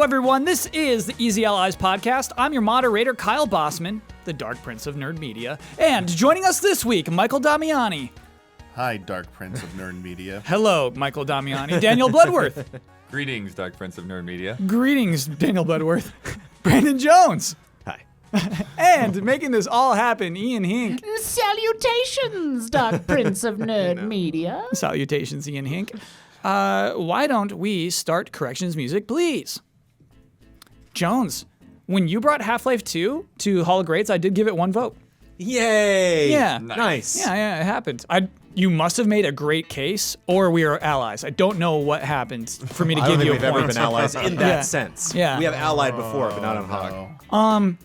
everyone. This is the Easy Allies podcast. I'm your moderator, Kyle Bossman, the Dark Prince of Nerd Media. And joining us this week, Michael Damiani. Hi, Dark Prince of Nerd Media. Hello, Michael Damiani. Daniel Bloodworth. Greetings, Dark Prince of Nerd Media. Greetings, Daniel Bloodworth. Brandon Jones. Hi. And making this all happen, Ian Hink. Salutations, Dark Prince of Nerd Media. Salutations, Ian Hink. Why don't we start corrections music, please? Jones, when you brought Half-Life 2 to Hall of Greats, I did give it 1 vote. Yay! Yeah. Nice. Yeah, it happened. You must have made a great case, or we are allies. I don't know what happened for me to I give don't you think a we've point. ever been allies in that Yeah. sense. Yeah. We have allied before, but not on Hog.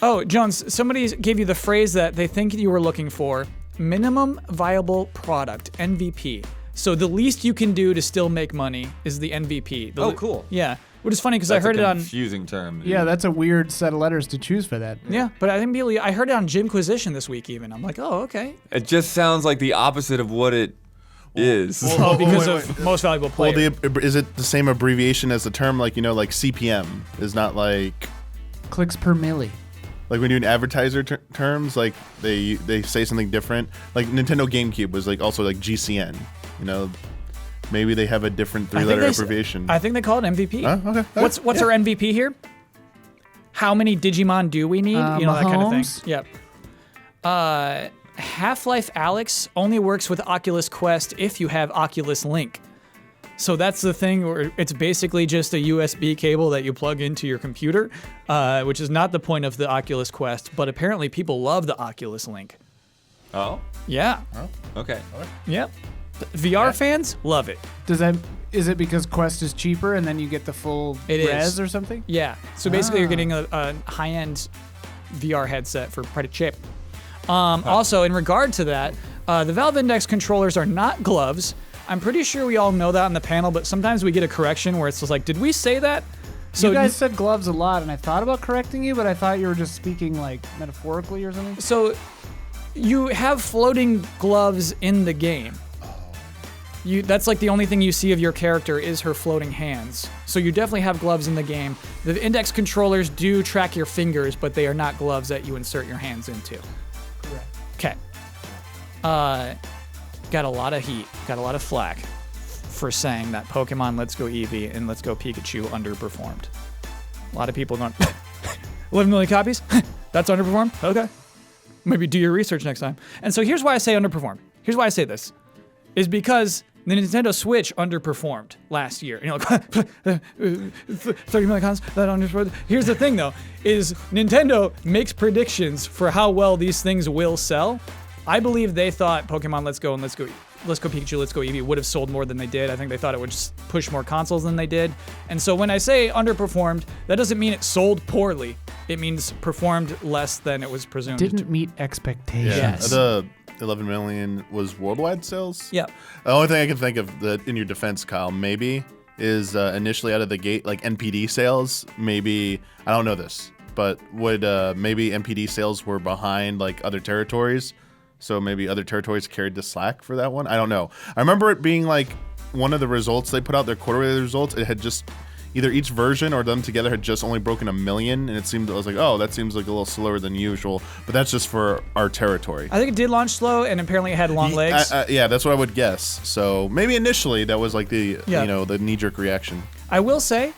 Oh, Jones, somebody gave you the phrase that they think you were looking for. Minimum viable product, MVP. So the least you can do to still make money is the MVP. Cool. Yeah, which is funny because I heard it on... confusing term. Yeah, that's a weird set of letters to choose for that. Yeah, but I think I heard it on Jimquisition this week even. I'm like, oh, okay. It just sounds like the opposite of what it is. Oh, because of most valuable player. Well, is it the same abbreviation as the term, like CPM is not like Clicks per milli. when you do advertiser terms, like they say something different. Like Nintendo GameCube was like also like GCN. Maybe they have a different 3-letter abbreviation. I think they call it MVP. Okay. What's our MVP here? How many Digimon do we need? That kind of thing. Mahomes? Yep. Half-Life Alyx only works with Oculus Quest if you have Oculus Link. So that's the thing where it's basically just a USB cable that you plug into your computer, which is not the point of the Oculus Quest, but apparently people love the Oculus Link. Oh? Yeah. Okay. Yep. VR fans love it. Is it because Quest is cheaper and then you get the full It is. res or something? Yeah. So basically you're getting a high-end VR headset for pretty cheap. Also, in regard to that, the Valve Index controllers are not gloves. I'm pretty sure we all know that on the panel, but sometimes we get a correction where it's just like, did we say that? So You guys said gloves a lot, and I thought about correcting you, but I thought you were just speaking like metaphorically or something. So you have floating gloves in the game. That's like the only thing you see of your character is her floating hands. So you definitely have gloves in the game. The Index controllers do track your fingers, but they are not gloves that you insert your hands into. Correct. Okay. Got a lot of heat, got a lot of flack for saying that Pokemon Let's Go Eevee and Let's Go Pikachu underperformed. A lot of people going, 11 million copies? That's underperformed? Okay. Maybe do your research next time. And so here's why I say underperformed. Here's why I say this. Is because the Nintendo Switch underperformed last year. And you're like, 30 million copies? That underperformed. Here's the thing though, is Nintendo makes predictions for how well these things will sell. I believe they thought Pokemon Let's Go and Let's Go Pikachu, Let's Go Eevee would have sold more than they did. I think they thought it would just push more consoles than they did. And so when I say underperformed, that doesn't mean it sold poorly. It means performed less than it was presumed. Didn't meet expectations. Yes. The 11 million was worldwide sales. Yeah. The only thing I can think of that in your defense, Kyle, maybe is initially out of the gate, like NPD sales. Maybe I don't know this, but would maybe NPD sales were behind like other territories. So maybe other territories carried the slack for that one. I don't know. I remember it being like one of the results they put out, their quarterly results. It had just either each version or them together had just only broken 1 million. And it seemed, I was like, oh, that seems like a little slower than usual. But that's just for our territory. I think it did launch slow, and apparently it had long legs. Yeah, that's what I would guess. So maybe initially that was like the the knee-jerk reaction. I will say,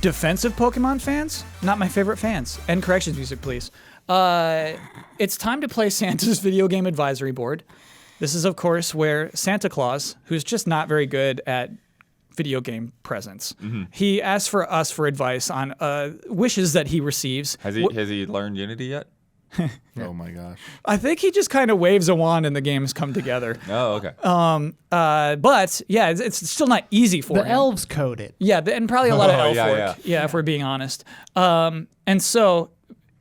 defensive Pokemon fans, not my favorite fans. And corrections music, please. It's time to play Santa's video game advisory board. This is, of course, where Santa Claus, who's just not very good at video game presents, he asks for us for advice on wishes that he receives. Has he learned Unity yet? Oh my gosh. I think he just kind of waves a wand and the games come together. Oh, okay. But yeah, it's still not easy for him. The elves code it. Yeah, and probably a lot of elf yeah, work. Yeah, if we're being honest. And so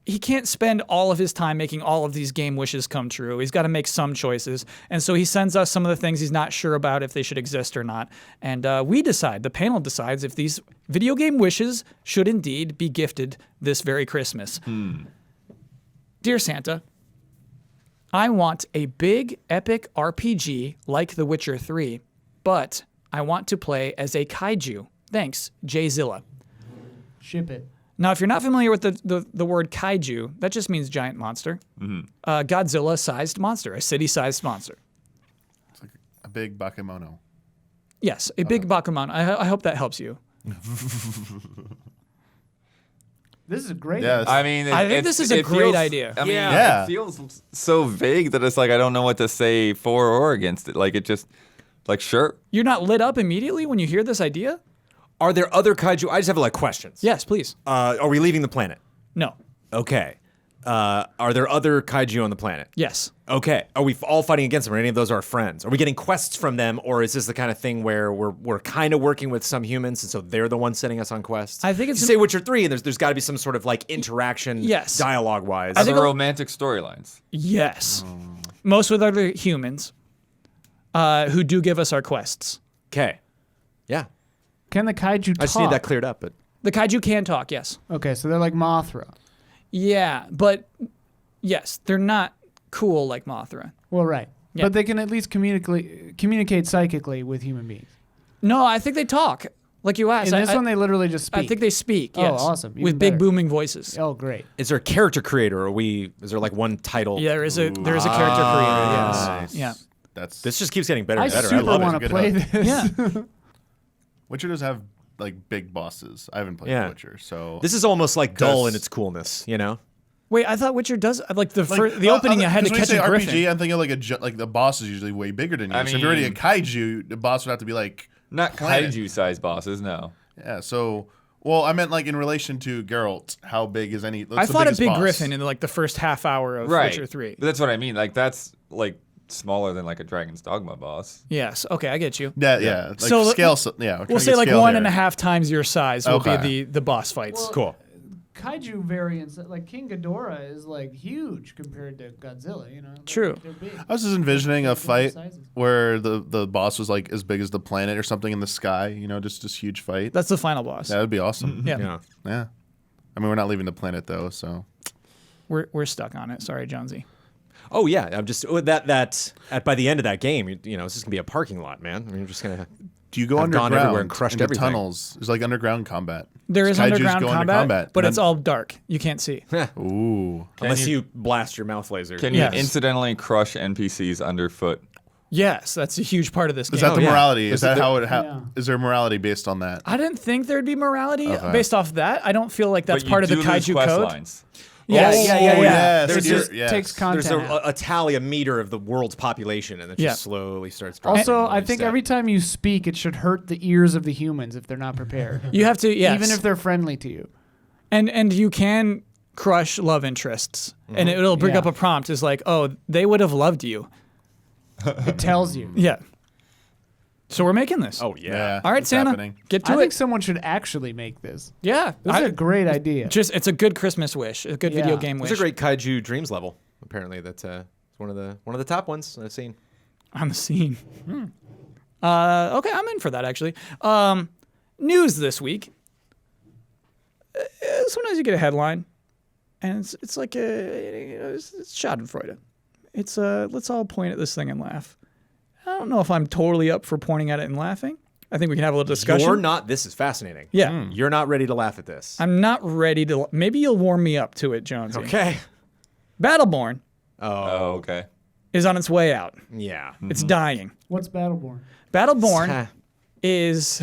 he can't spend all of his time making all of these game wishes come true. He's got to make some choices. And so he sends us some of the things he's not sure about if they should exist or not. And we decide, the panel decides, if these video game wishes should indeed be gifted this very Christmas. Dear Santa, I want a big, epic RPG like The Witcher 3, but I want to play as a kaiju. Thanks, Jayzilla. Ship it. Now, if you're not familiar with the word kaiju, that just means giant monster. Godzilla-sized monster, a city-sized monster. It's like a big bakemono. Yes, a big Bakuman. I hope that helps you. This is a great. Yeah, I mean, I think this is a great idea. I mean, Yeah. it feels so vague that it's like I don't know what to say for or against it. Like it just, like sure. You're not lit up immediately when you hear this idea? Are there other kaiju? I just have like questions. Yes, please. Are we leaving the planet? No. Okay. Are there other kaiju on the planet? Yes. Okay. Are we all fighting against them? Or any of those are our friends? Are we getting quests from them, or is this the kind of thing where we're kind of working with some humans, and so they're the ones sending us on quests? I think it's- you say Witcher 3, and there's got to be some sort of like interaction, Yes. dialogue wise. Are there romantic storylines? Yes. Most with other humans who do give us our quests. Okay. Yeah. Can the kaiju talk? I just need that cleared up, but The kaiju can talk, yes. Okay, so they're like Mothra. Yeah, but yes, they're not cool like Mothra. Well, right. Yeah. But they can at least communicate psychically with human beings. No, I think they talk. Like you asked. In this I, one, they literally just speak. I think they speak, Oh, yes. awesome. Even With big better. booming voices. Oh, great. is there a character creator? Is there like one title? Yeah, there is a character creator, yes. Nice. Yeah. That's This just keeps getting better I and better. super love it. want to Good play hook. this. Yeah. Witcher does have like big bosses. I haven't played Yeah. Witcher, so This is almost like dull in Because- its coolness, you know? Wait, I thought Witcher does like the opening. I had to when catch you say a griffin. RPG, I'm thinking like the boss is usually way bigger than you. I So if you're already a mean- kaiju, the boss would have to be like Not planet. kaiju-sized bosses, no. Yeah. So well, I meant like in relation to Geralt, how big is any? I fought a big griffin in like the first half hour of Right. Witcher 3. But that's what I mean. Like that's like smaller than like a Dragon's Dogma boss. Yes. Okay, I get you. Yeah. Like So, scale. Yeah. we're trying We'll to say get like scale one here. and a half times your size will Okay. be the boss fights. Cool. Kaiju variants, like King Ghidorah, is like huge compared to Godzilla. You know. True. They're big. I was just envisioning a Different fight sizes. where the boss was like as big as the planet or something in the sky. You know, just this huge fight. That's the final boss. That would be awesome. Yeah. Yeah. Yeah. I mean, we're not leaving the planet though, so We're stuck on it. Sorry, Jonesy. Oh yeah, I'm just by the end of that game, you know, it's just gonna be a parking lot, man. I mean, you're just gonna. do you go I've gone underground everywhere and crushed into everything. tunnels? There's like underground combat. There is Kaijus underground go into combat, but and it's then- all dark. You can't see. Ooh. Unless you blast your mouth laser. Can Yes. you incidentally crush NPCs underfoot? Yes, that's a huge part of this game. Is that the yeah. morality? Is Is that it how it? Yeah. Is there morality based on that? I didn't think there'd be morality Okay. based off that. I don't feel like that's But part of you the do lose kaiju quest code. lines. Yes. Oh, yeah. yes, It you're- just yes. takes content. There's out. a tally, a meter of the world's population, and it Yeah. just slowly starts dropping. Also, one I think step. every time you speak, it should hurt the ears of the humans if they're not prepared. You have to, yes. Even if they're friendly to you. and you can crush love interests, and it'll bring Yeah. up a prompt. Is like, oh, they would have loved you. It tells you. Yeah. So we're making this. Oh yeah. All right, it's Santa, happening. get to I it. think someone should actually make this. Yeah, This is a great idea. it's a good Christmas wish, a good video Yeah. game wish. There's a great Kaiju Dreams level. Apparently, that's one of the top ones I've seen. on the scene. Okay, I'm in for that actually. News this week. Sometimes you get a headline, and it's like it's Schadenfreude. It's let's all point at this thing and laugh. I don't know if I'm totally up for pointing at it and laughing. I think we can have a little discussion. You're not. This is fascinating. Yeah. You're not ready to laugh at this. I'm not ready to. Maybe you'll warm me up to it, Jonesy. Okay. Battleborn Oh, okay. is on its way out. Yeah. It's dying. What's Battleborn? Battleborn is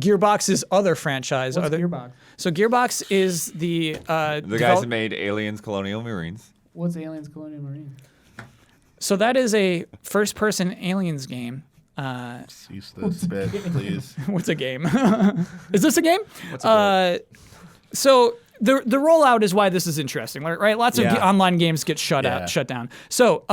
Gearbox's other franchise. What's Gearbox? So Gearbox is the The guys that made Aliens, Colonial Marines. What's Aliens Colonial Marine? So that is a first-person aliens game. Cease this bit, please. What's a game? Is this a game? So the rollout is why this is interesting, right? Lots of Yeah. online games get shut down. So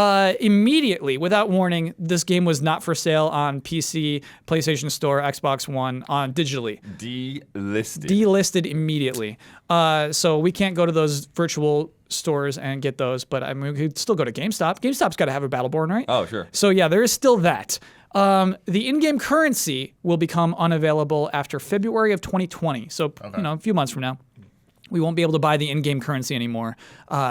immediately, without warning, this game was not for sale on PC, PlayStation Store, Xbox One, on digitally. Delisted. Delisted immediately. So we can't go to those virtual stores and get those, but I mean, we could still go to GameStop. GameStop's got to have a Battleborn, right? Oh, sure. So yeah, there is still that. The in-game currency will become unavailable after February of 2020. So a few months from now, we won't be able to buy the in-game currency anymore,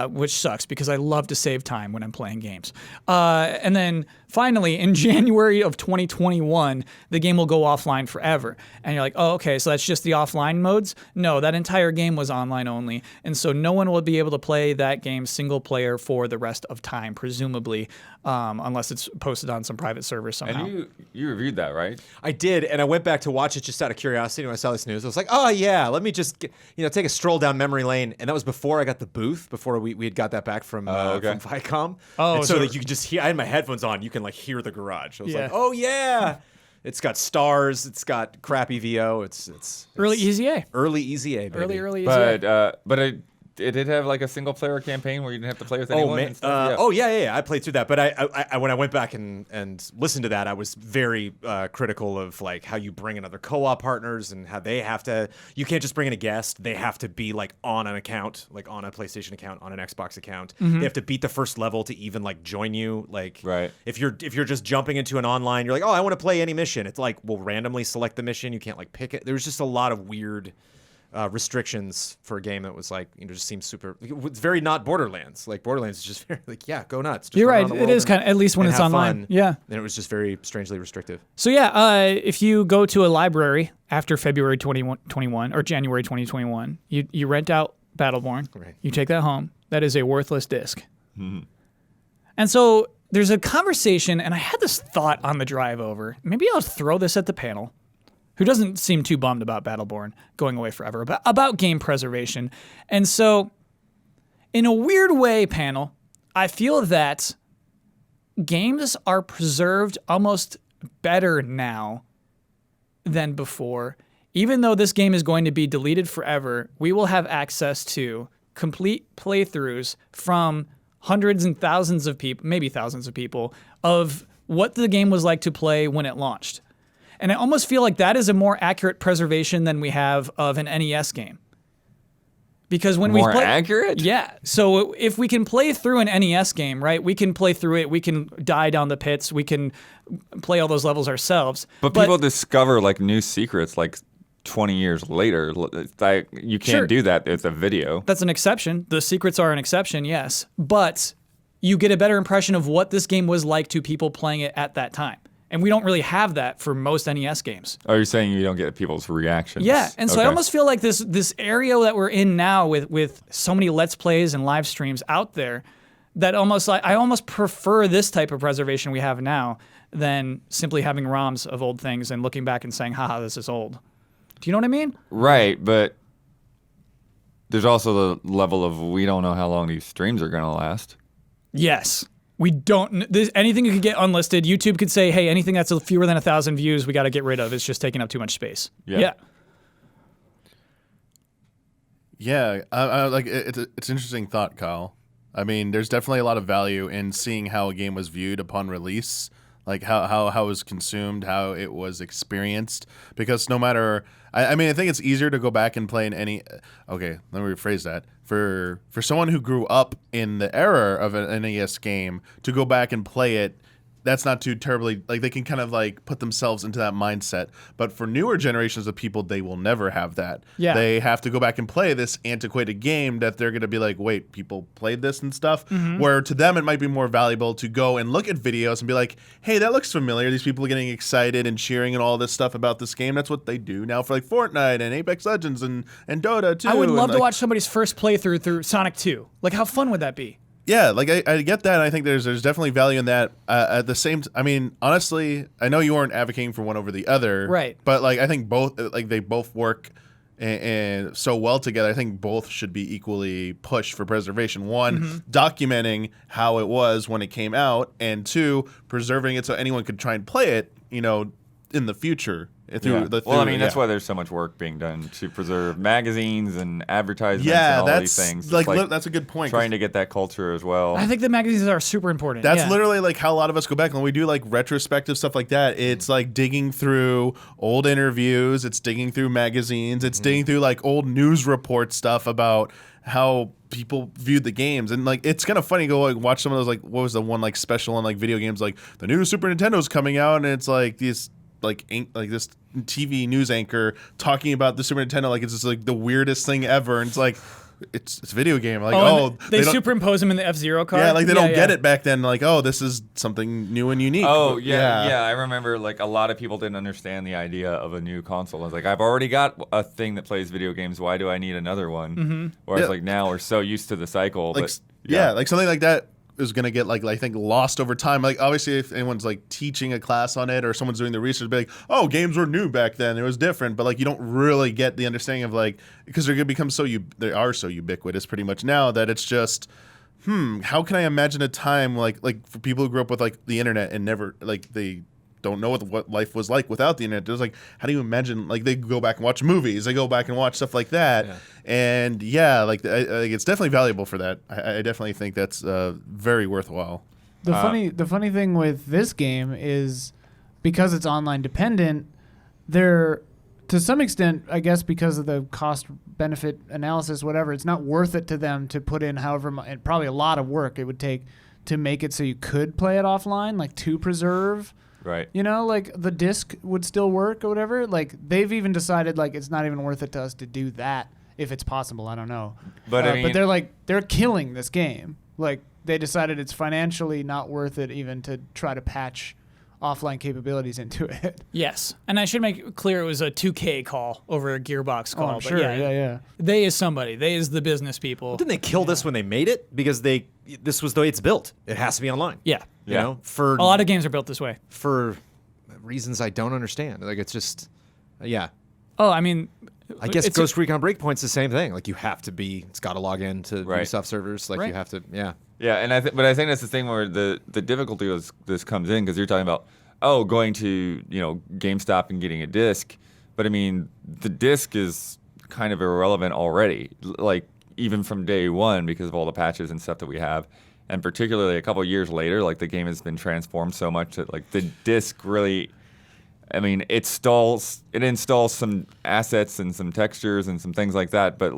which sucks because I love to save time when I'm playing games. And then finally, in January of 2021, the game will go offline forever. And you're like, oh, okay, so that's just the offline modes? No, that entire game was online only. And so no one will be able to play that game single player for the rest of time, presumably, unless it's posted on some private server somehow. And you reviewed that, right? I did, and I went back to watch it just out of curiosity when I saw this news. I was like, oh yeah, let me just take a stroll down memory lane. And that was before I got the booth, before we had got that back from Viacom. Oh, and so so- that you could just hear. I had my headphones on. You can like hear the garage. I was Yeah. like, oh yeah. It's got stars. It's got crappy VO. It's Early Easy A. early easy A, baby. Early Easy A. But it did have like a single player campaign where you didn't have to play with anyone. Oh man! And stuff? Yeah. I played through that, but I when I went back and listened to that, I was very critical of like how you bring in other co-op partners and how they have to. You can't just bring in a guest; they have to be like on an account, like on a PlayStation account, on an Xbox account. They have to beat the first level to even like join you. Like, Right. if you're just jumping into an online, you're like, oh, I want to play any mission. It's like we'll randomly select the mission. You can't like pick it. There's just a lot of weird. Restrictions for a game that was like just seems super. It's very not Borderlands. Like Borderlands is just very like go nuts. Just You're run right. around the It world is and- kind of, at least when and it's have online. fun. Yeah. And it was just very strangely restrictive. So yeah, if you go to a library after February 2021 or January 2021, you rent out Battleborn. Right. You take that home. That is a worthless disc. And so there's a conversation, and I had this thought on the drive over. Maybe I'll throw this at the panel, who doesn't seem too bummed about Battleborn going away forever, but about game preservation. And so, in a weird way, panel, I feel that games are preserved almost better now than before. Even though this game is going to be deleted forever, we will have access to complete playthroughs from hundreds and thousands of people, maybe thousands of people, of what the game was like to play when it launched. And I almost feel like that is a more accurate preservation than we have of an NES game. Because when we More play, accurate? yeah. So if we can play through an NES game, right? We can play through it. We can die down the pits. We can play all those levels ourselves. But people discover like new secrets like 20 years later. Like you can't Sure. do that with a video. That's an exception. The secrets are an exception, yes. But you get a better impression of what this game was like to people playing it at that time. And we don't really have that for most NES games. Oh, you're saying you don't get people's reactions? Yeah, and so I Okay. almost feel like this area that we're in now with so many Let's Plays and live streams out there, that almost like I almost prefer this type of preservation we have now than simply having ROMs of old things and looking back and saying, haha, this is old. Do you know what I mean? Right, but there's also the level of we don't know how long these streams are going to last. Yes. We don't. Anything you could get unlisted. YouTube could say, "Hey, anything that's fewer than 1,000 views, we got to get rid of. It's just taking up too much space." Yeah. Yeah, I like it's an interesting thought, Kyle. I mean, there's definitely a lot of value in seeing how a game was viewed upon release, like how it was consumed, how it was experienced. Because no matter, I mean, I think it's easier to go back and play in any. Okay, let me rephrase that. For someone who grew up in the era of an NES game to go back and play it, that's not too terribly, like they can kind of like put themselves into that mindset. But for newer generations of people, they will never have that. Yeah. They have to go back and play this antiquated game that they're going to be like, wait, people played this and stuff. Where to them, it might be more valuable to go and look at videos and be like, hey, that looks familiar. These people are getting excited and cheering and all this stuff about this game. That's what they do now for like Fortnite and Apex Legends and Dota too. I would And, love to like, watch somebody's first playthrough through Sonic 2. Like, how fun would that be? Yeah, like I get that. I think there's definitely value in that. At the same, I mean, honestly, I know you weren't advocating for one over the other, Right? But like, I think both, like they both work and so well together. I think both should be equally pushed for preservation. One, documenting how it was when it came out, and two, preserving it so anyone could try and play it, you know, in the future. Yeah. Well, I mean, that's why there's so much work being done to preserve magazines and advertisements and all these things. It's like that's a good point. Trying to get that culture as well. I think the magazines are super important. That's yeah. literally like how a lot of us go back when we do like retrospective stuff like that. It's like digging through old interviews, it's digging through magazines, it's digging through like old news report stuff about how people viewed the games. And like it's kind of funny to go like watch some of those, like what was the one like special on like video games, like the new Super Nintendo's coming out, and it's like these like this TV news anchor talking about the Super Nintendo like it's just like the weirdest thing ever, and it's like, it's a video game. Like, they superimpose him in the F-Zero car. Yeah, like they don't get it back then. Like, this is something new and unique. Oh, yeah. I remember like a lot of people didn't understand the idea of a new console. I was like, I've already got a thing that plays video games. Why do I need another one? Mm-hmm. Whereas like now we're so used to the cycle. Like, but, like something like that is going to get like I think lost over time. Like obviously if anyone's like teaching a class on it or someone's doing the research, be like, oh, games were new back then, it was different, but like you don't really get the understanding of like, because they're going to become they are so ubiquitous pretty much now that it's just how can I imagine a time like for people who grew up with like the internet and never like they don't know what life was like without the internet. It was like, how do you imagine, like they go back and watch movies, they go back and watch stuff like that. And like it's definitely valuable for that. I definitely think that's very worthwhile. The funny thing with this game is because it's online dependent, they're to some extent, I guess because of the cost benefit analysis, whatever, it's not worth it to them to put in however much, probably a lot of work it would take to make it so you could play it offline, like to preserve. Right. You know, like the disc would still work or whatever. Like they've even decided like it's not even worth it to us to do that if it's possible. I don't know. But I mean, but they're killing this game. Like they decided it's financially not worth it even to try to patch offline capabilities into it. Yes. And I should make clear it was a 2K call over a Gearbox call. Oh, sure. Yeah. They is somebody. They is the business people. Didn't they kill this when they made it? Because this was the way it's built. It has to be online. Yeah. You know, for a lot of games are built this way. For reasons I don't understand. Like it's just, Oh, I mean, I guess Ghost Recon Breakpoint's the same thing. Like you have to it's got to log in to Ubisoft servers. Like you have to, Yeah, and but I think that's the thing where the difficulty was this comes in because you're talking about going to GameStop and getting a disc, but I mean the disc is kind of irrelevant already. Like even from day one because of all the patches and stuff that we have. And particularly a couple years later, like the game has been transformed so much that like the disc really, I mean, it installs some assets and some textures and some things like that. But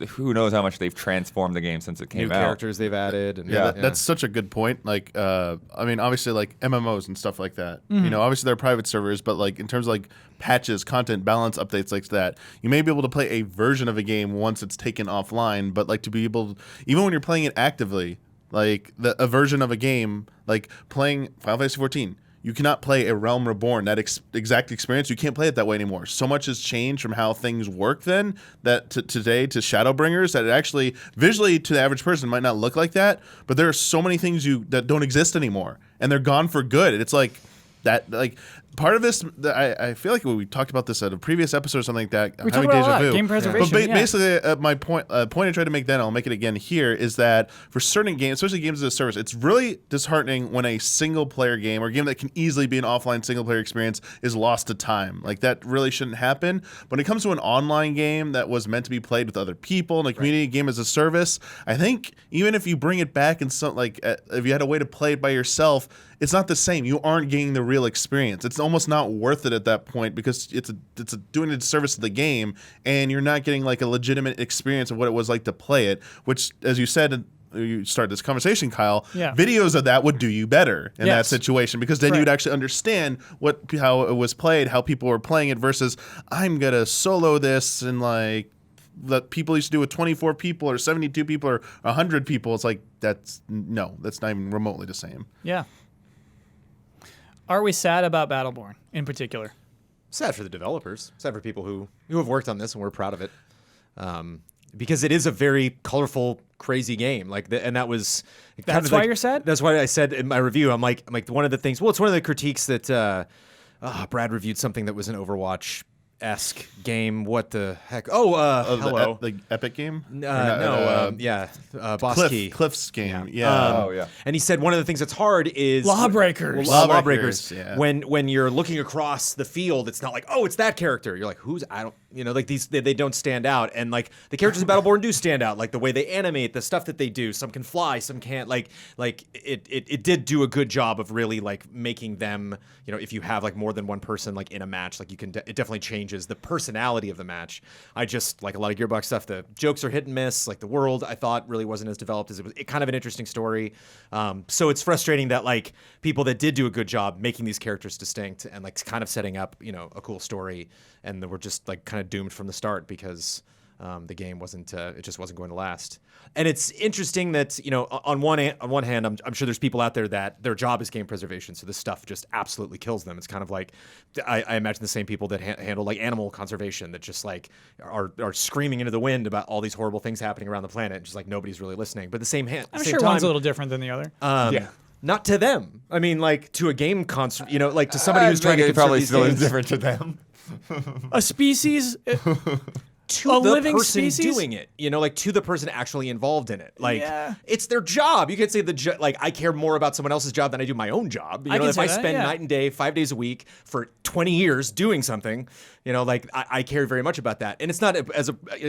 who knows how much they've transformed the game since it came out? New characters they've added. And that's such a good point. Like, I mean, obviously, like MMOs and stuff like that. Mm-hmm. Obviously they're private servers, but like in terms of like patches, content, balance, updates like that, you may be able to play a version of a game once it's taken offline. But like to be able, even when you're playing it actively. Like a version of a game, like playing Final Fantasy 14, you cannot play a Realm Reborn, that exact experience. You can't play it that way anymore. So much has changed from how things work then that today to Shadowbringers that it actually visually to the average person might not look like that, but there are so many things that don't exist anymore, and they're gone for good. It's like that, like part of this. I feel like we talked about this at a previous episode or something like that. We talked about a lot, game preservation. But basically, my point I tried to make then, I'll make it again here, is that for certain games, especially games as a service, it's really disheartening when a single player game or a game that can easily be an offline single player experience is lost to time. Like that really shouldn't happen. When it comes to an online game that was meant to be played with other people and a community game as a service, I think even if you bring it back in some if you had a way to play it by yourself, it's not the same. You aren't getting the real experience. It's almost not worth it at that point because it's doing a disservice to the game, and you're not getting like a legitimate experience of what it was like to play it. Which, as you said, you started this conversation, Kyle. Yeah. Videos of that would do you better in that situation because then you'd actually understand how it was played, how people were playing it versus I'm gonna solo this and like that people used to do with 24 people or 72 people or 100 people. It's like that's not even remotely the same. Yeah. Are we sad about Battleborn in particular? Sad for the developers. Sad for people who have worked on this and we're proud of it. Because it is a very colorful, crazy game. And that was that's why you're sad. That's why I said in my review, I'm like one of the things. Well, it's one of the critiques that Brad reviewed something that was an Overwatch-esque game. What the heck? Hello. The Epic game? Boss Key. Cliff's game. Yeah. And he said one of the things that's hard is Lawbreakers. Lawbreakers. Yeah. When you're looking across the field, it's not like, oh, it's that character. You're like, who's? I don't. Like these, they don't stand out. And like the characters in Battleborn do stand out. Like the way they animate, the stuff that they do. Some can fly, some can't. Like it did do a good job of really like making them. If you have like more than one person like in a match, like you can. It definitely changes the personality of the match. I just like a lot of Gearbox stuff. The jokes are hit and miss. Like the world, I thought really wasn't as developed as it was. It kind of an interesting story. So it's frustrating that like people that did do a good job making these characters distinct and like kind of setting up a cool story, and we're just like kind of doomed from the start because the game wasn't. It just wasn't going to last. And it's interesting that on one hand, I'm sure there's people out there that their job is game preservation, so this stuff just absolutely kills them. It's kind of like I imagine the same people that handle like animal conservation that just like are screaming into the wind about all these horrible things happening around the planet, and just like nobody's really listening. But I'm sure one's a little different than the other. Yeah. Not to them. I mean, like to a game concert, like to somebody who's trying to it probably conserve these still is games. different to them. A species. To a the living person species? doing it, like to the person actually involved in it. Like Yeah. it's their job. You could say like I care more about someone else's job than I do my own job. I can If say I that, spend yeah. night and day, 5 days a week for 20 years doing something, like I care very much about that. And it's not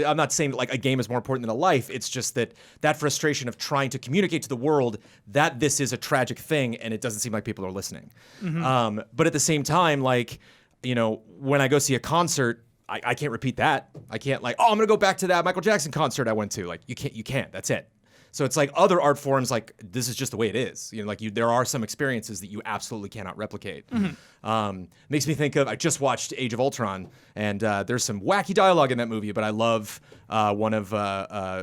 I'm not saying that like a game is more important than a life. It's just that frustration of trying to communicate to the world that this is a tragic thing and it doesn't seem like people are listening. But at the same time, like, when I go see a concert, I can't repeat that. I can't I'm going to go back to that Michael Jackson concert I went to. Like you can't, that's it. So it's like other art forms, like this is just the way it is. There are some experiences that you absolutely cannot replicate. Makes me think of, I just watched Age of Ultron, and there's some wacky dialogue in that movie, but I love one of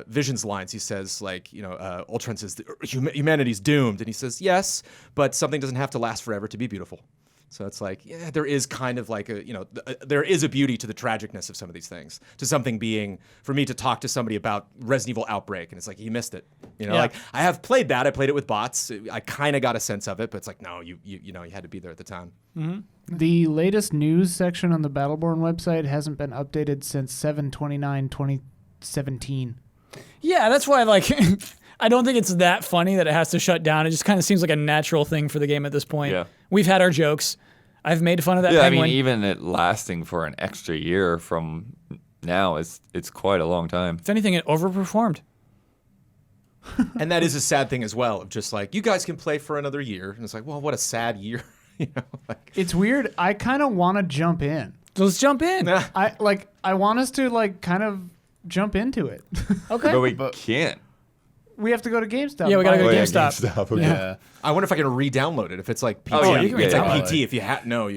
Vision's lines. He says, Ultron says, humanity's doomed. And he says, yes, but something doesn't have to last forever to be beautiful. So it's like, yeah, there is kind of like there is a beauty to the tragicness of some of these things. To something being, for me to talk to somebody about Resident Evil Outbreak, and it's like, you missed it. Like I have played that. I played it with bots. I kind of got a sense of it, but it's like, no, you had to be there at the time. The latest news section on the Battleborn website hasn't been updated since 7/29/2017. Yeah, that's why I don't think it's that funny that it has to shut down. It just kind of seems like a natural thing for the game at this point. Yeah. We've had our jokes. I've made fun of that Yeah, penguin. I mean, even it lasting for an extra year from now, it's quite a long time. If anything, it overperformed. And that is a sad thing as well, of just like, you guys can play for another year. And it's like, well, what a sad year. It's weird. I kind of want to jump in. So let's jump in. I want us to kind of jump into it. Okay. But we can't. We have to go to GameStop. Yeah, we gotta buy go it. to GameStop. Okay. Yeah. I wonder if I can re-download it if it's like PT. Oh, yeah, you can it's re-download like PT. If you you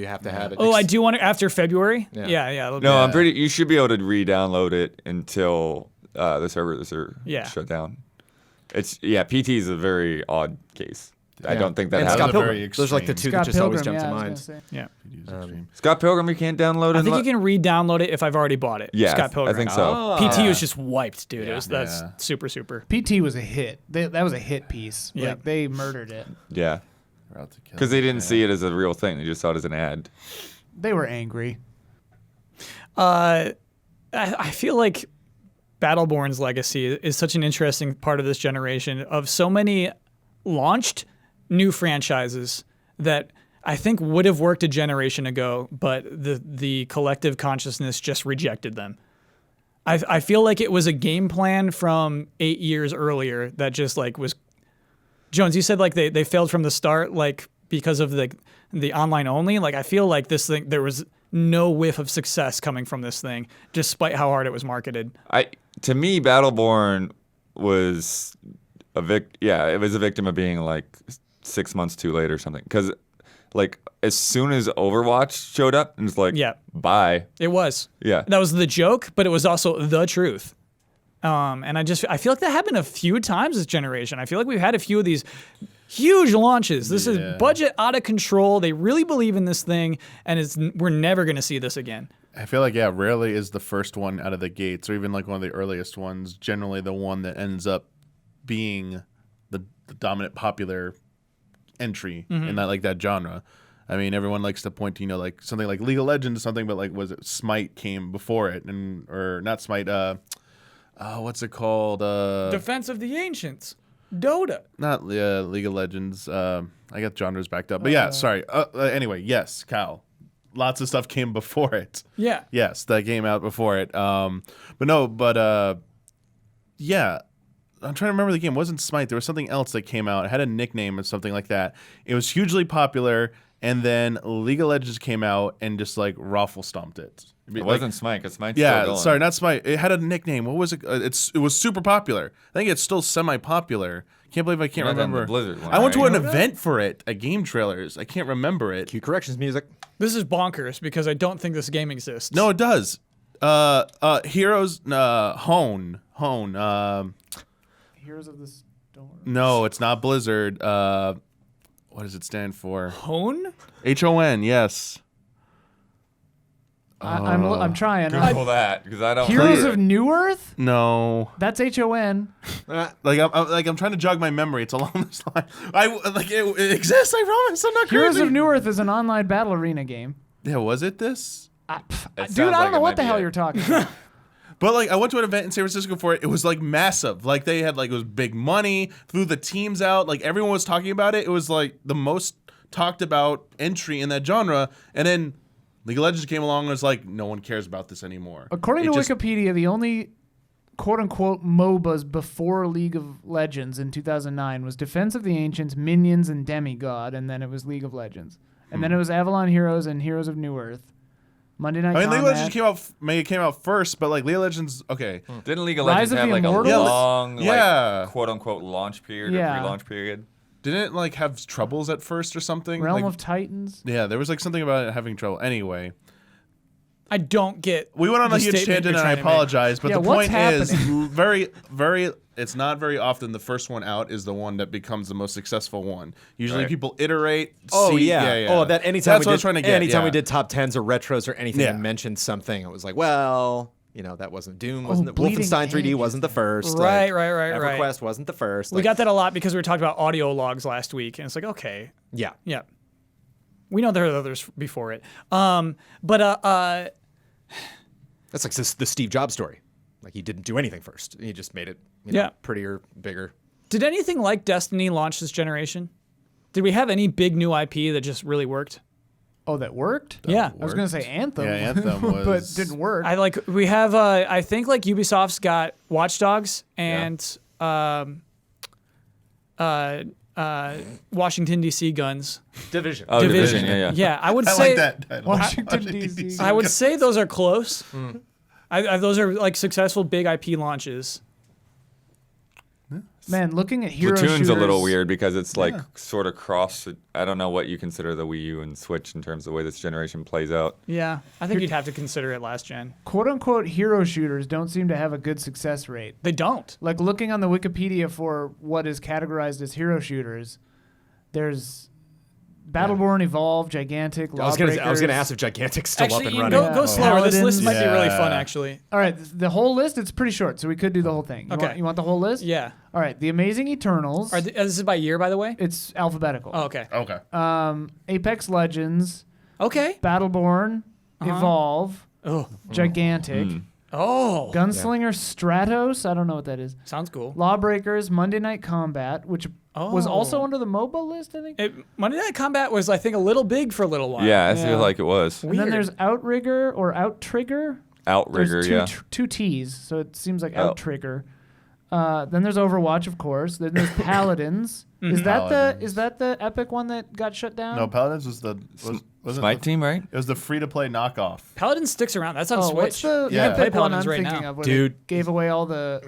have to have it. Oh, I do want to, after February? Yeah. Yeah. No, I'm pretty. You should be able to re-download it until the servers are shut down. PT is a very odd case. I don't think that and happens. Scott That was a very Pilgrim. Those are like the two Scott that just always Pilgrim, jump to yeah, I mind. was gonna say. Yeah. Scott Pilgrim, you can't download it. I think you can re-download it if I've already bought it. Yeah, Scott Pilgrim. I think so. PT was just wiped, dude. That's Yeah. super, super. PT was a hit. That was a hit piece. Yeah. Like they murdered it. Yeah, We're out to kill because they it. didn't see it as a real thing. They just saw it as an ad. They were angry. I feel like Battleborn's legacy is such an interesting part of this generation of so many launched new franchises that I think would have worked a generation ago, but the collective consciousness just rejected them. I feel like it was a game plan from 8 years earlier that just was. Jones, you said they failed from the start because of the online only. I feel like this thing, there was no whiff of success coming from this thing, despite how hard it was marketed. To me, Battleborn was it was a victim of being 6 months too late or something. Because as soon as Overwatch showed up, and it's bye. It was. Yeah. That was the joke, but it was also the truth. And I feel like that happened a few times this generation. I feel like we've had a few of these huge launches. This is budget out of control. They really believe in this thing, and we're never going to see this again. I feel like, rarely is the first one out of the gates, or even one of the earliest ones, generally the one that ends up being the dominant popular entry in that genre. I mean, everyone likes to point to, something like League of Legends, something, but was it Smite came before it, or not Smite, what's it called? Defense of the Ancients. Dota. Not League of Legends. I got genres backed up. But sorry. Anyway, yes, Kyle. Lots of stuff came before it. Yeah. Yes, that came out before it. I'm trying to remember the game. It wasn't Smite. There was something else that came out. It had a nickname or something like that. It was hugely popular, and then League of Legends came out and just raffle stomped it. It wasn't Smite, because Smite's still going. Sorry, not Smite. It had a nickname. What was it? It was super popular. I think it's still semi-popular. Can't believe I can't Rather than remember. the Blizzard one, I went to right? an event for it at Game Trailers. I can't remember it. Cue corrections music. This is bonkers because I don't think this game exists. No, it does. Heroes. Hone. Heroes of the Storm. No, it's not Blizzard. What does it stand for? Hone? HON. Yes. I'm trying. Google that because I don't. Heroes of New Earth? No. That's HON. I'm trying to jog my memory. It's along this line. It exists. I promise. I'm not Heroes crazy. of New Earth is an online battle arena game. Yeah, was it this? Dude, I don't know what the hell you're talking about. But I went to an event in San Francisco for it. It was massive. They had it was big money. Flew the teams out. Everyone was talking about it. It was the most talked about entry in that genre. And then League of Legends came along and was no one cares about this anymore. According to Wikipedia, the only quote-unquote MOBAs before League of Legends in 2009 was Defense of the Ancients, Minions, and Demigod, and then it was League of Legends. And then it was Avalon Heroes and Heroes of New Earth. Monday Night Combat. League of Legends came out first, but League of Legends, okay. Didn't League of Rise Legends of have the a Immortals? long, quote unquote launch period or pre-launch period? Didn't it have troubles at first or something? Realm of Titans. Yeah, there was something about it having trouble. Anyway. I don't get. We went on the a huge statement tangent, you're and I trying to make. apologize. But Yeah, the what's point is, it's not very often the first one out is the one that becomes the most successful one. Usually, people iterate. Oh see, yeah. Oh, that anytime That's we what I did, was trying to get. anytime we yeah. did top 10s or retros or anything Yeah. and mentioned something, it was that wasn't Doom, wasn't it? Bleeding Wolfenstein 3D Edge wasn't the first. Right. EverQuest wasn't the first. We got that a lot because we were talking about audio logs last week, and it's okay, Yeah. yeah, we know there are others before it. That's the Steve Jobs story. He didn't do anything first. He just made it prettier, bigger. Did anything like Destiny launch this generation? Did we have any big new IP that just really worked? Oh, that worked? Yeah. I was going to say Anthem. Yeah, Anthem was. but didn't work. We have I think Ubisoft's got Watch Dogs and Washington D.C. guns. Division. Oh, Division. Yeah. Yeah, I would I say like that title. Washington, D.C. I would say those are close. Those are successful big IP launches. Man, looking at hero Platoon's shooters, a little weird because it's sort of cross. I don't know what you consider the Wii U and Switch in terms of the way this generation plays out. Yeah, I think you'd have to consider it last gen. Quote unquote hero shooters don't seem to have a good success rate. They don't. Looking on the Wikipedia for what is categorized as hero shooters, there's Battleborn, Evolve, Gigantic, I was Lawbreakers. gonna ask if Gigantic's still Actually, up and you running. go slower. This list Paladins. might be really fun, Yeah. actually. All right, the whole list, it's pretty short, so we could do the whole thing. Okay. You want the whole list? Yeah. All right, The Amazing Eternals. This is by year, by the way? It's alphabetical. Oh, okay. Okay. Apex Legends, Okay. Battleborn, Evolve, Oh. Gigantic, Oh. Gunslinger Stratos, I don't know what that is. Sounds cool. Lawbreakers, Monday Night Combat, which was also under the MOBA list, I think. Monday Night Combat was, I think, a little big for a little while. Yeah, I feel like it was. And then there's Outrigger or Outrigger. Outrigger, There's yeah. two T's, so it seems like Oh. Outrigger. Then there's Overwatch, of course. Then there's Paladins. Is that the Epic one that got shut down? No, Paladins was Smite Team, right? It was the free-to-play knockoff. Paladin sticks around. That's on Oh, Switch. what's the Yeah. Epic Play one Paladins I'm right thinking now. of? Where Dude. they gave away all the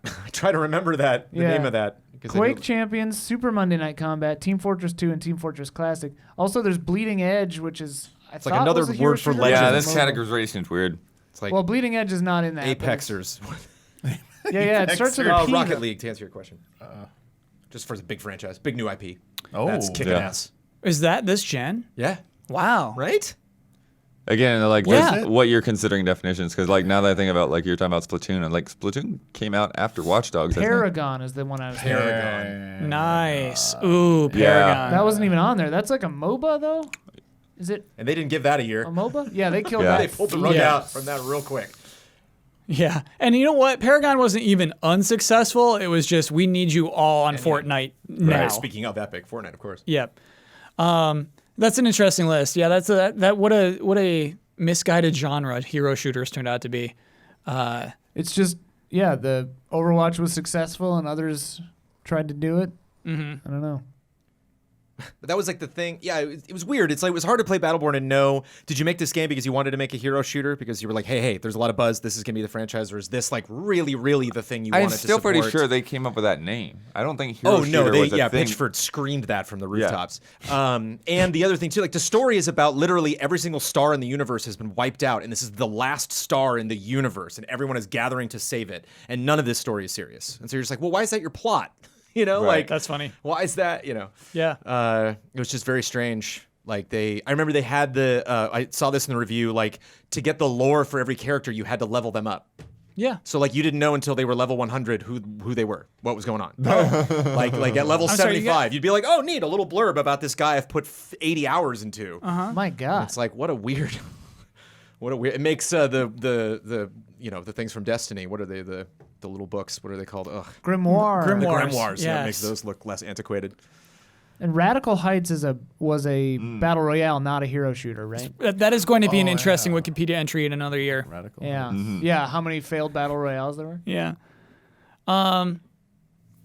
I try to remember that. The Yeah. name of that. 'Cause I Quake knew- Champions, Super Monday Night Combat, Team Fortress 2, and Team Fortress Classic. Also, there's Bleeding Edge, which is like another was a hero word for shooter. legend. Yeah, Legends. this categorization is weird. It's like Well, Bleeding Edge is not in that. but it's- Apexers. Yeah, it starts with a P. Rocket though. League, to answer your question. Just for the big franchise, big new IP. Oh. That's kicking Yeah. ass. Is that this gen? Yeah. Wow. Right? Again, Yeah. what you're considering definitions, because now that I think about you're talking about Splatoon, and Splatoon came out after Watch Dogs. I think. Paragon is the one I was thinking. Paragon. Nice. Ooh, Paragon. That wasn't even on there. That's like a MOBA, though? Is it And they didn't give that a year. a MOBA? Yeah, they killed Yeah. They that. pulled the rug Yeah. out from that real quick. Yeah. And you know what? Paragon wasn't even unsuccessful. It was just, we need you all on Fortnite now. Speaking of Epic, Fortnite, of course. Yep. That's an interesting list. Yeah, that's what a misguided genre hero shooters turned out to be. It's just, yeah, the Overwatch was successful and others tried to do it. I don't know. But that was like the thing. Yeah, it was weird. It's like it was hard to play Battleborn and know, did you make this game because you wanted to make a hero shooter because you were like, hey, there's a lot of buzz. This is gonna be the franchise, or is this like really, really the thing you wanted I'm to still support? pretty sure they came up with that name. I don't think hero Oh shooter no, was a thing. Pitchford screamed that from the rooftops. And the other thing too, like the story is about literally every single star in the universe has been wiped out, and this is the last star in the universe, and everyone is gathering to save it, and none of this story is serious. And so you're just like, well, why is that your plot? You know, Right. like That's funny. Why is that? You know, Yeah. it was just very strange. Like I remember they had I saw this in the review. Like to get the lore for every character, you had to level them up. Yeah. So like you didn't know until they were level 100 who they were, what was going on. like at level I'm sorry, 75, you'd be like, oh, neat, a little blurb about this guy I've put 80 hours into. My God. It's like what a weird. It makes the things from Destiny. What are they? The little books. What are they called? Ugh. Grimoire. The Grimoires. grimoires. Yeah, it makes Yes. those look less antiquated. And Radical Heights was a battle royale, not a hero shooter, right? That is going to be an interesting Wikipedia entry in another year. Radical. Yeah. Yeah. How many failed battle royales there were? Yeah.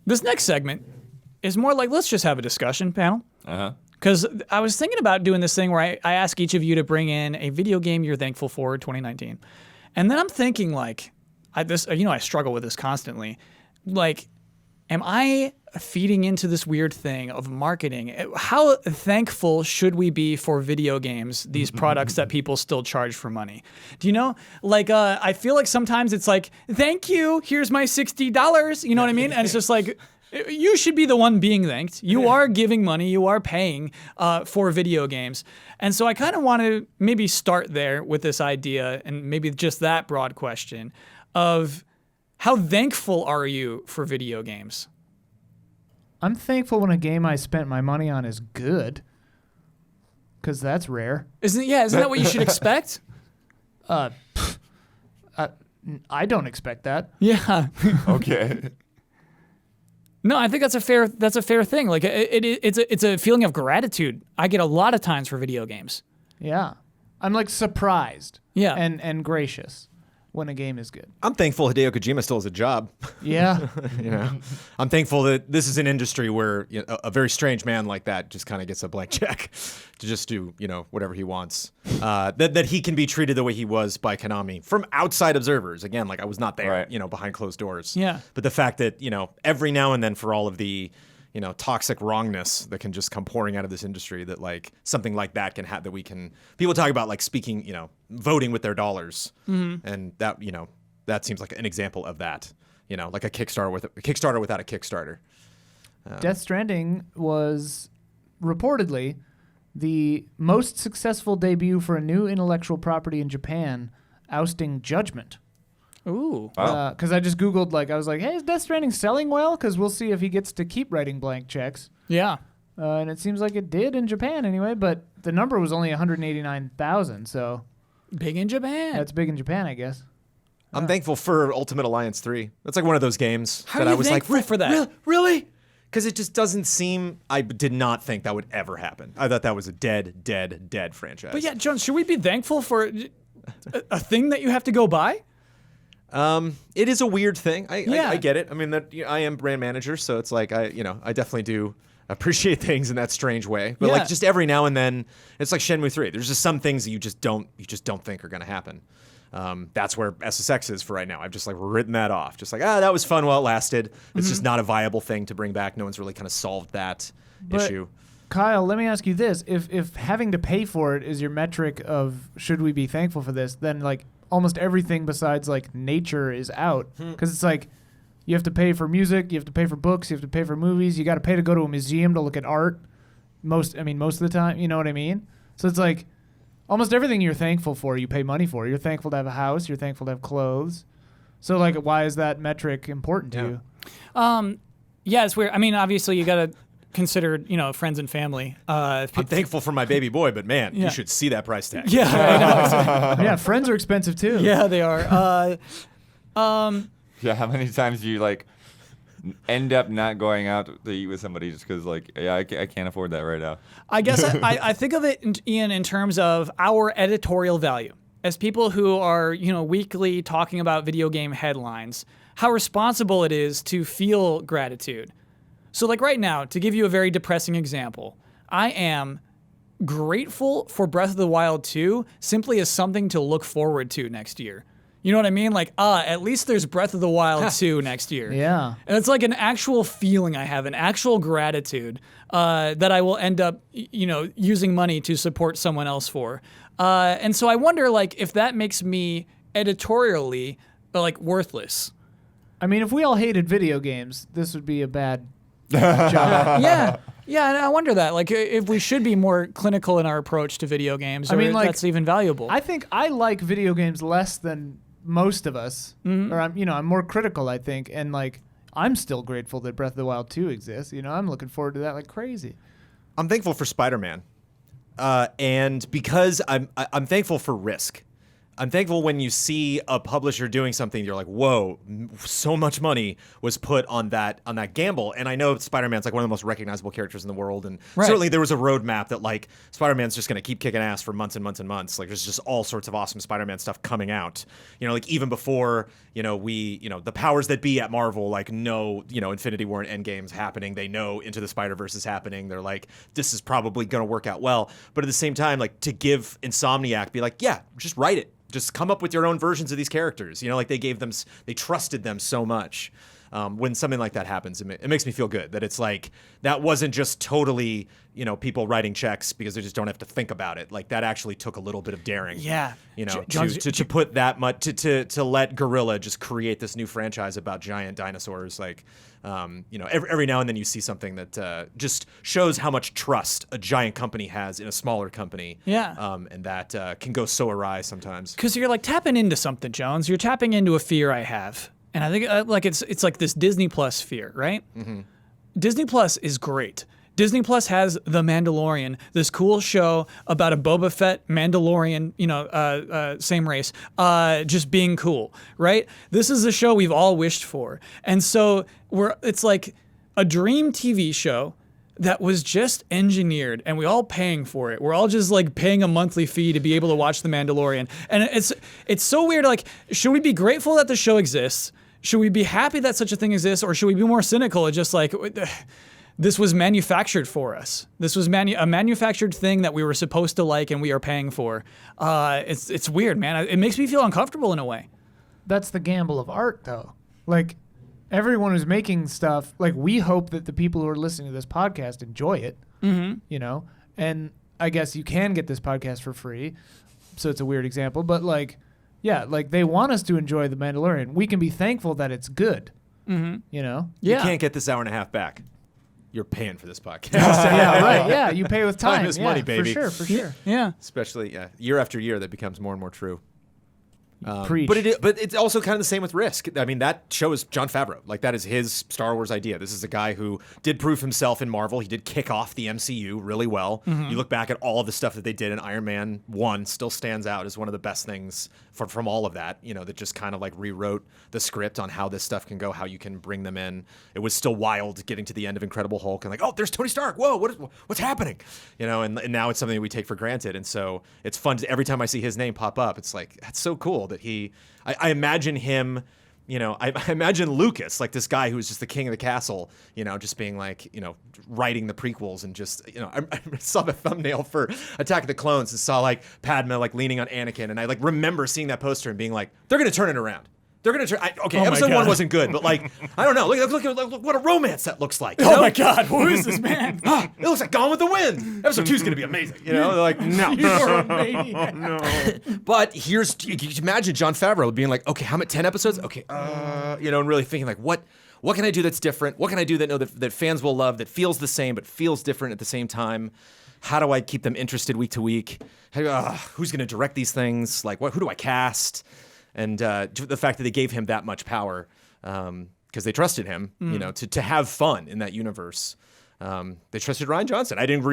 This next segment is more like, let's just have a discussion panel. Because I was thinking about doing this thing where I ask each of you to bring in a video game you're thankful for 2019. And then I'm thinking like, I struggle with this constantly. Like, am I feeding into this weird thing of marketing? How thankful should we be for video games, these products that people still charge for money? Do you know? Like, I feel like sometimes it's like, thank you, here's my $60. You know what I mean? And it's just like, you should be the one being thanked. You are giving money. You are paying for video games. And so I kind of want to maybe start there with this idea and maybe just that broad question of how thankful are you for video games? I'm thankful when a game I spent my money on is good, because that's rare. Isn't that what you should expect? I don't expect that. Yeah. Okay. No, I think that's a fair thing. Like it's a feeling of gratitude I get a lot of times for video games. Yeah. I'm like surprised. Yeah. And gracious when a game is good. I'm thankful Hideo Kojima still has a job. Yeah. I'm thankful that this is an industry where a very strange man like that just kind of gets a blank check to just do whatever he wants. That he can be treated the way he was by Konami from outside observers. Again, like I was not there, Right. Behind closed doors. Yeah. But the fact that every now and then for all of the toxic wrongness that can just come pouring out of this industry, that like something like that can have, that we can, people talk about like speaking, voting with their dollars. And that, that seems like an example of that, like a Kickstarter without a Kickstarter. Death Stranding was reportedly the most successful debut for a new intellectual property in Japan, ousting Judgment. Ooh. Wow. Because I just Googled, hey, is Death Stranding selling well? Because we'll see if he gets to keep writing blank checks. Yeah. And it seems like it did in Japan anyway, but the number was only 189,000, so Big in Japan. that's big in Japan, I guess. I'm thankful for Ultimate Alliance 3. That's like one of those games How that are I you was like, thankful for that? Really? Because it just doesn't seem, I did not think that would ever happen. I thought that was a dead franchise. But yeah, John, should we be thankful for a thing that you have to go buy? It is a weird thing. Yeah. I get it. I mean, I am brand manager, so it's like I definitely do appreciate things in that strange way. But Yeah. like just every now and then, it's like Shenmue 3. There's just some things that you just don't think are going to happen. That's where SSX is for right now. I've just like written that off. Just like, that was fun while it lasted. It's just not a viable thing to bring back. No one's really kind of solved that issue. Kyle, let me ask you this. If having to pay for it is your metric of should we be thankful for this, then like almost everything besides like nature is out. Because it's like you have to pay for music, you have to pay for books, you have to pay for movies, you got to pay to go to a museum to look at art. Most of the time, you know what I mean? So it's like almost everything you're thankful for, you pay money for. You're thankful to have a house, you're thankful to have clothes. So like why is that metric important to you? Yeah, it's weird. I mean, obviously you got to consider, friends and family. I'm thankful for my baby boy, but man, Yeah. you should see that price tag. Yeah, I know. Yeah, friends are expensive too. Yeah, they are. Yeah, how many times do you like end up not going out to eat with somebody just because I can't afford that right now? I guess I think of it, Ian, in terms of our editorial value. As people who are, weekly talking about video game headlines, how responsible it is to feel gratitude. So like right now, to give you a very depressing example, I am grateful for Breath of the Wild 2 simply as something to look forward to next year. You know what I mean? Like, at least there's Breath of the Wild 2 next year. Yeah. And it's like an actual feeling I have, an actual gratitude that I will end up, using money to support someone else for. And so I wonder, like, if that makes me editorially, like, worthless. I mean, if we all hated video games, this would be a bad job. Yeah, and I wonder that, like, if we should be more clinical in our approach to video games, or I mean, if like, that's even valuable. I think I like video games less than most of us, or I'm more critical, I think, and like I'm still grateful that Breath of the Wild 2 exists. I'm looking forward to that like crazy. I'm thankful for Spider-Man, and because I'm thankful for Risk. I'm thankful when you see a publisher doing something, you're like, whoa, so much money was put on that gamble. And I know Spider-Man's like one of the most recognizable characters in the world. And certainly there was a roadmap that like Spider-Man's just going to keep kicking ass for months and months and months. Like there's just all sorts of awesome Spider-Man stuff coming out. Like even before, the powers that be at Marvel, like know, Infinity War and Endgame's happening. They know Into the Spider-Verse is happening. They're like, this is probably going to work out well. But at the same time, like to give Insomniac, be like, yeah, just write it. Just come up with your own versions of these characters. Like they trusted them so much. When something like that happens, it makes me feel good that it's like that wasn't just totally, people writing checks because they just don't have to think about it. Like that actually took a little bit of daring. Yeah. To put that much to let Guerrilla just create this new franchise about giant dinosaurs. Like, every now and then you see something that just shows how much trust a giant company has in a smaller company. Yeah. And that can go so awry sometimes. Because you're like tapping into something, Jones. You're tapping into a fear I have. And I think like it's like this Disney Plus fear, right? Mm-hmm. Disney Plus is great. Disney Plus has The Mandalorian, this cool show about a Boba Fett Mandalorian, same race, just being cool, right? This is a show we've all wished for. And so it's like a dream TV show that was just engineered and we all paying for it. We're all just like paying a monthly fee to be able to watch The Mandalorian. And it's so weird. Like, should we be grateful that the show exists? Should we be happy that such a thing exists? Or should we be more cynical and just like, this was manufactured for us. This was a manufactured thing that we were supposed to like and we are paying for. It's weird, man. It makes me feel uncomfortable in a way. That's the gamble of art, though. Like, everyone who's making stuff, like, we hope that the people who are listening to this podcast enjoy it, and I guess you can get this podcast for free, so it's a weird example, but, like, yeah, like, they want us to enjoy The Mandalorian. We can be thankful that it's good, You can't get this hour and a half back. You're paying for this podcast. Yeah, right, yeah, you pay with time. Time is money, baby. For sure. Yeah. Especially, year after year, that becomes more and more true. Preach. But it's also kind of the same with Risk. I mean, that show is Jon Favreau. Like, that is his Star Wars idea. This is a guy who did prove himself in Marvel. He did kick off the MCU really well. Mm-hmm. You look back at all of the stuff that they did in Iron Man 1, still stands out as one of the best things from all of that, that just kind of like rewrote the script on how this stuff can go, how you can bring them in. It was still wild getting to the end of Incredible Hulk and like, oh, there's Tony Stark. Whoa, what's happening? And now it's something that we take for granted. And so it's fun every time I see his name pop up, it's like, that's so cool that I imagine him, I imagine Lucas, like this guy who was just the king of the castle, just being like, writing the prequels and just, I saw the thumbnail for Attack of the Clones and saw like Padme like leaning on Anakin. And I like remember seeing that poster and being like, they're going to turn it around. They're going to turn. Episode 1 wasn't good, but like, I don't know. Look what a romance that looks like. Oh my God, who is this man? It looks like Gone with the Wind. Episode 2 is going to be amazing. They're like, no. You're a maniac. No. But you can imagine Jon Favreau being like, okay, how many 10 episodes? Okay, and really thinking like, what can I do that's different? What can I do that fans will love, that feels the same but feels different at the same time? How do I keep them interested week to week? Who's going to direct these things? Like, who do I cast? And the fact that they gave him that much power, because they trusted him, to have fun in that universe. They trusted Rian Johnson. I didn't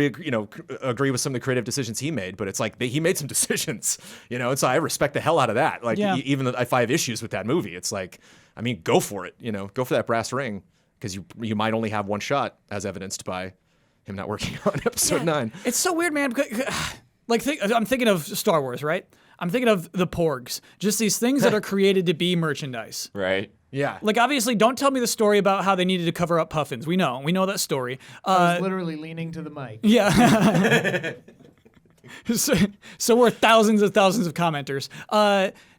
agree with some of the creative decisions he made, but it's like he made some decisions, and so I respect the hell out of that. Like, even if I have issues with that movie, it's like, I mean, go for it, go for that brass ring, because you might only have one shot, as evidenced by him not working on episode 9. It's so weird, man. Like, I'm thinking of Star Wars, right? I'm thinking of the Porgs, just these things that are created to be merchandise. Right. Yeah. Like, obviously, don't tell me the story about how they needed to cover up puffins. We know that story. I was literally leaning to the mic. Yeah. so we're thousands of commenters.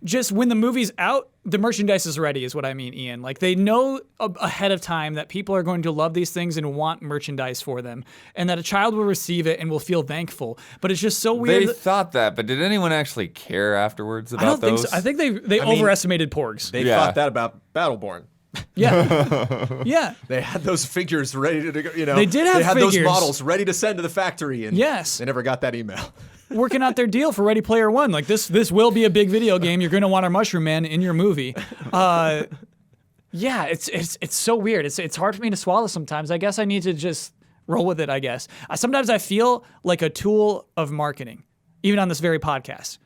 Just when the movie's out, the merchandise is ready, is what I mean, Ian. Like, they know ahead of time that people are going to love these things and want merchandise for them, and that a child will receive it and will feel thankful. But it's just so weird. They thought that, but did anyone actually care afterwards about I don't those? think so. I think they overestimated porgs. They thought that about Battleborn. Yeah. Yeah. They had those figures ready to go, They did have They had figures. those models ready to send to the factory, and Yes. they never got that email. Working out their deal for Ready Player One. Like, this will be a big video game. You're going to want our Mushroom Man in your movie. Yeah, it's so weird. It's hard for me to swallow sometimes. I guess I need to just roll with it, I guess. Sometimes I feel like a tool of marketing, even on this very podcast.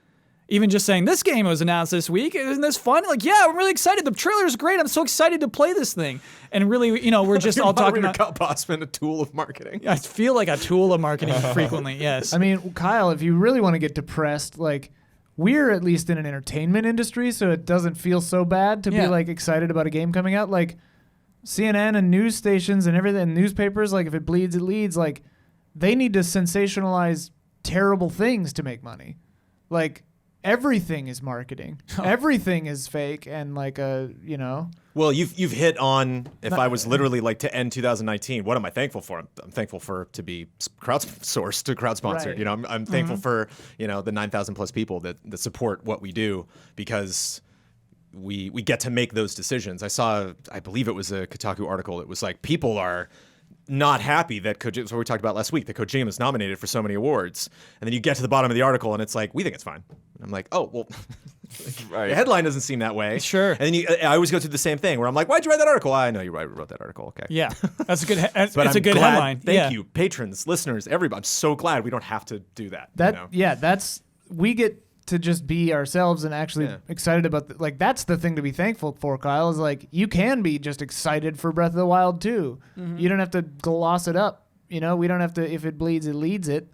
Even just saying, this game was announced this week. Isn't this fun? Like, yeah, I'm really excited. The trailer's great. I'm so excited to play this thing. And really, we're just all talking about... Kyle Bossman, a tool of marketing. I feel like a tool of marketing frequently, yes. I mean, Kyle, if you really want to get depressed, like, we're at least in an entertainment industry, so it doesn't feel so bad to be, like, excited about a game coming out. Like, CNN and news stations and everything, and newspapers, like, if it bleeds, it leads. Like, they need to sensationalize terrible things to make money. Like... Everything is marketing. Everything is fake and like Well, you've hit on, if I was literally like to end 2019, what am I thankful for? I'm thankful to be crowdsourced, to crowd sponsored. Right. I'm thankful for the 9,000 plus people that support what we do, because we get to make those decisions. I believe it was a Kotaku article. It was like, people are not happy that Kojima, what we talked about last week, that Kojima is nominated for so many awards. And then you get to the bottom of the article and it's like, we think it's fine. And I'm like, oh, well, Right. the headline doesn't seem that way. Sure. And then I always go through the same thing where I'm like, why'd you write that article? I know you wrote that article. Okay. Yeah, that's a good. It's But a I'm good glad, headline. Thank you, patrons, listeners, everybody. I'm so glad we don't have to do that. We get to just be ourselves and actually excited about that's the thing to be thankful for, Kyle, is like, you can be just excited for Breath of the Wild too. You don't have to gloss it up. We don't have to, if it bleeds, it leads it.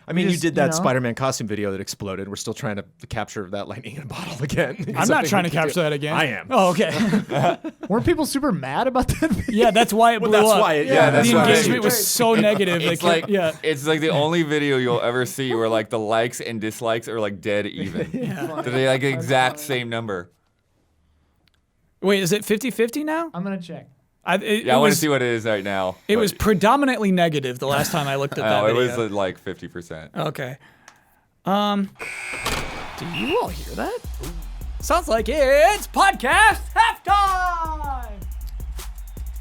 I mean, just, you did that Spider-Man costume video that exploded. We're still trying to capture that lightning in a bottle again. I'm not trying to capture that again. I am. Oh, okay. Weren't people super mad about that? Yeah, that's why it blew that's up. why that's the why engagement was so negative. It's like the only video you'll ever see where like the likes and dislikes are like dead even. They're like exact same number. Wait, is it 50-50 now? I'm going to check. I want to see what it is right now. It was predominantly negative the last time I looked at that it video. was like 50%. Okay. Do you all hear that? Sounds like it's podcast halftime!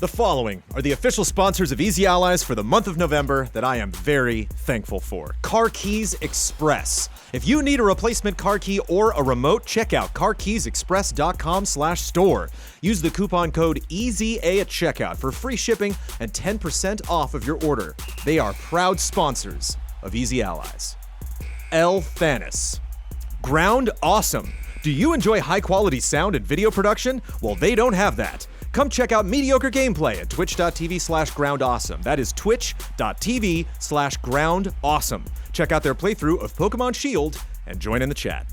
The following are the official sponsors of Easy Allies for the month of November that I am very thankful for. Car Keys Express. If you need a replacement car key or a remote, check out carkeysexpress.com/store. Use the coupon code EZA at checkout for free shipping and 10% off of your order. They are proud sponsors of Easy Allies. L. Thanis. Ground Awesome. Do you enjoy high-quality sound and video production? Well, they don't have that. Come check out mediocre gameplay at twitch.tv/groundawesome. That is twitch.tv/groundawesome. Check out their playthrough of Pokemon Shield and join in the chat.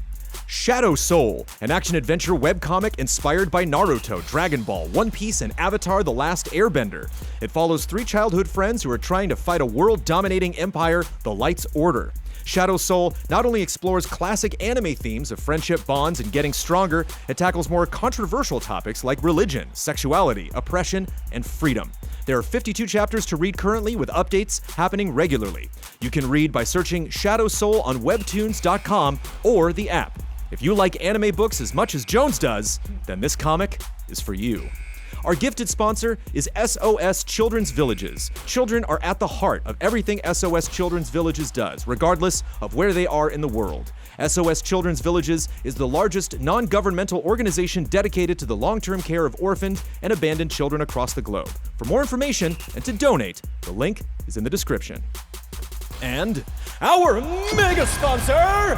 Shadow Soul, an action-adventure webcomic inspired by Naruto, Dragon Ball, One Piece, and Avatar: The Last Airbender. It follows 3 childhood friends who are trying to fight a world-dominating empire, the Light's Order. Shadow Soul not only explores classic anime themes of friendship, bonds, and getting stronger, it tackles more controversial topics like religion, sexuality, oppression, and freedom. There are 52 chapters to read currently, with updates happening regularly. You can read by searching Shadow Soul on webtoons.com or the app. If you like anime books as much as Jones does, then this comic is for you. Our gifted sponsor is SOS Children's Villages. Children are at the heart of everything SOS Children's Villages does, regardless of where they are in the world. SOS Children's Villages is the largest non-governmental organization dedicated to the long-term care of orphaned and abandoned children across the globe. For more information and to donate, the link is in the description. And our mega sponsor,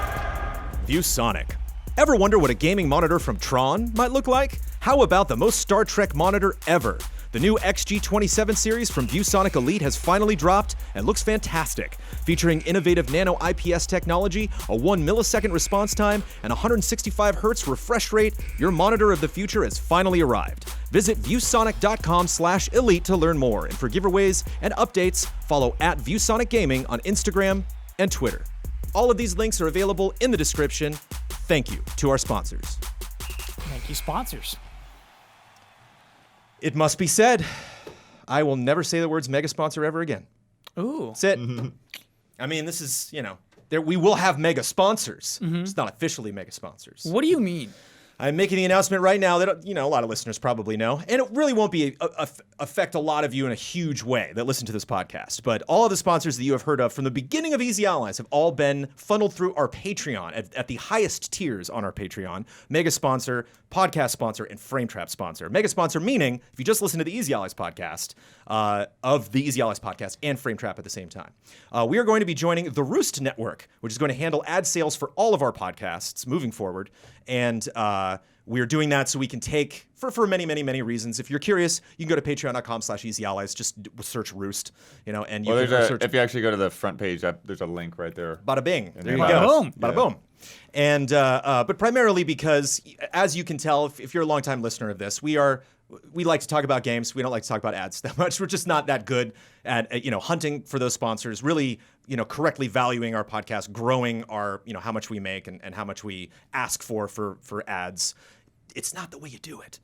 ViewSonic. Ever wonder what a gaming monitor from Tron might look like? How about the most Star Trek monitor ever? The new XG27 series from ViewSonic Elite has finally dropped and looks fantastic. Featuring innovative nano IPS technology, a 1 millisecond response time, and 165 Hz refresh rate, your monitor of the future has finally arrived. Visit viewsonic.com/elite to learn more, and for giveaways and updates, follow @ViewSonic Gaming on Instagram and Twitter. All of these links are available in the description. Thank you to our sponsors. Thank you, sponsors. It must be said, I will never say the words mega sponsor ever again. Ooh. That's it. I mean, this is, we will have mega sponsors. It's not officially mega sponsors. What do you mean? I'm making the announcement right now that, a lot of listeners probably know, and it really won't be affect a lot of you in a huge way that listen to this podcast. But all of the sponsors that you have heard of from the beginning of Easy Allies have all been funneled through our Patreon at the highest tiers on our Patreon. Mega sponsor, podcast sponsor, and Frame Trap sponsor. Mega sponsor meaning, if you just listen to the Easy Allies podcast, of the Easy Allies podcast and Frame Trap at the same time. We are going to be joining the Roost Network, which is going to handle ad sales for all of our podcasts moving forward. And we're doing that so we can take, for many, many, many reasons. If you're curious, you can go to patreon.com/easyallies. Just search Roost, and you can search. If you actually go to the front page, there's a link right there. Bada bing. There you Bada go. boom. Bada boom. And but primarily because, as you can tell, if you're a longtime listener of this, we like to talk about games. We don't like to talk about ads that much. We're just not that good at hunting for those sponsors, really correctly valuing our podcast, growing our how much we make and how much we ask for ads. It's not the way you do it.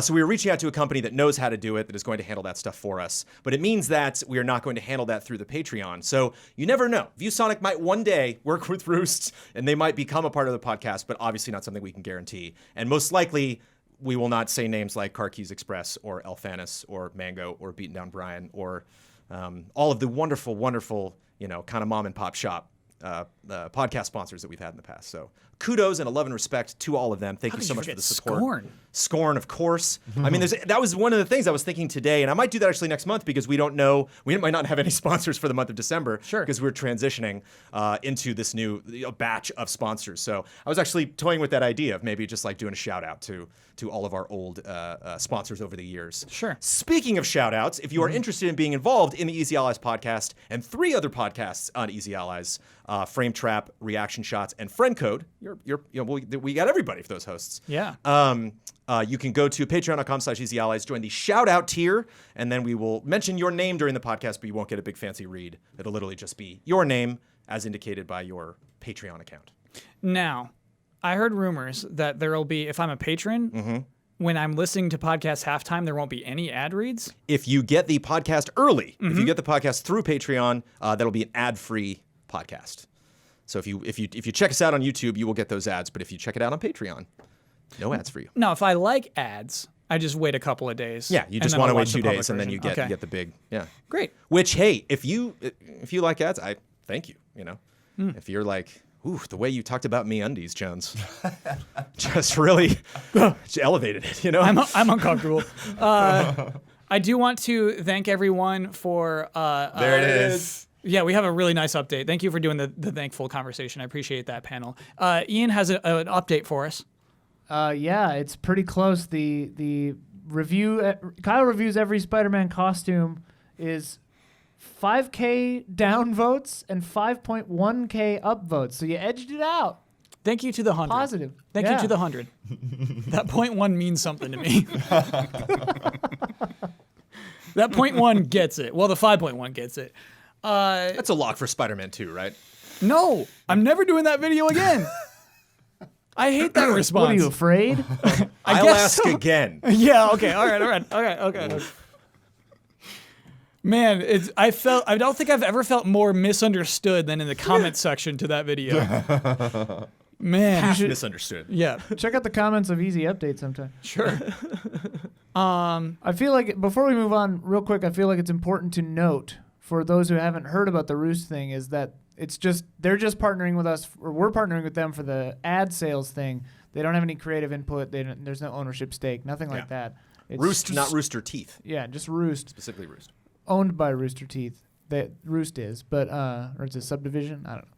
So we were reaching out to a company that knows how to do it, that is going to handle that stuff for us. But it means that we are not going to handle that through the Patreon. So you never know. ViewSonic might one day work with Roost, and they might become a part of the podcast, but obviously not something we can guarantee. And most likely, we will not say names like Car Keys Express or Elfanis or Mango or Beaten Down Brian or all of the wonderful, wonderful, kind of mom and pop shop podcast sponsors that we've had in the past. So kudos and a love and respect to all of them. Thank you so much for the support. Scorn, of course. I mean, that was one of the things I was thinking today, and I might do that actually next month because we don't know. We might not have any sponsors for the month of December. Sure. Because we're transitioning into this new batch of sponsors. So I was actually toying with that idea of maybe just like doing a shout out to all of our old sponsors over the years. Sure. Speaking of shout outs, if you are interested in being involved in the Easy Allies podcast and 3 other podcasts on Easy Allies, Frame Trap, Reaction Shots, and Friend Code, we got everybody for those hosts. Yeah. You can go to patreon.com/easyallies, join the shout out tier, and then we will mention your name during the podcast, but you won't get a big fancy read. It'll literally just be your name as indicated by your Patreon account. Now, I heard rumors that there will be, if I'm a patron, when I'm listening to podcast halftime, there won't be any ad reads. If you get the podcast early, if you get the podcast through Patreon, that'll be an ad-free podcast. So if you check us out on YouTube, you will get those ads. But if you check it out on Patreon, no ads for you. Now, if I like ads, I just wait a couple of days. Yeah, you just want to wait 2 days, and then you get the big Great. Which, hey, if you like ads, I thank you. If you're like, ooh, the way you talked about MeUndies, Jones, just really elevated it. I'm uncomfortable. I do want to thank everyone for. There it is. Yeah, we have a really nice update. Thank you for doing the thankful conversation. I appreciate that panel. Ian has an update for us. Yeah, it's pretty close. The review, Kyle reviews every Spider-Man costume is 5K down votes and 5.1K up votes. So you edged it out. Thank you to the 100. Positive. Thank you to the 100. That 0.1 means something to me. That 0.1 gets it. Well, the 5.1 gets it. That's a lock for Spider-Man 2, right? No, I'm never doing that video again. I hate that response. What are you, afraid? I'll ask again. Yeah, okay, all right. Okay. Man, I don't think I've ever felt more misunderstood than in the comment section to that video. Man. Misunderstood. Yeah. Check out the comments of Easy Update sometime. Sure. I feel like, before we move on real quick, I feel like it's important to note for those who haven't heard about the Roost thing is that they're just partnering with us, or we're partnering with them for the ad sales thing. They don't have any creative input. There's no ownership stake, nothing like that. It's Roost, not Rooster Teeth. Yeah, just Roost. Specifically Roost. Owned by Rooster Teeth. That Roost is, but or it's a subdivision. I don't know.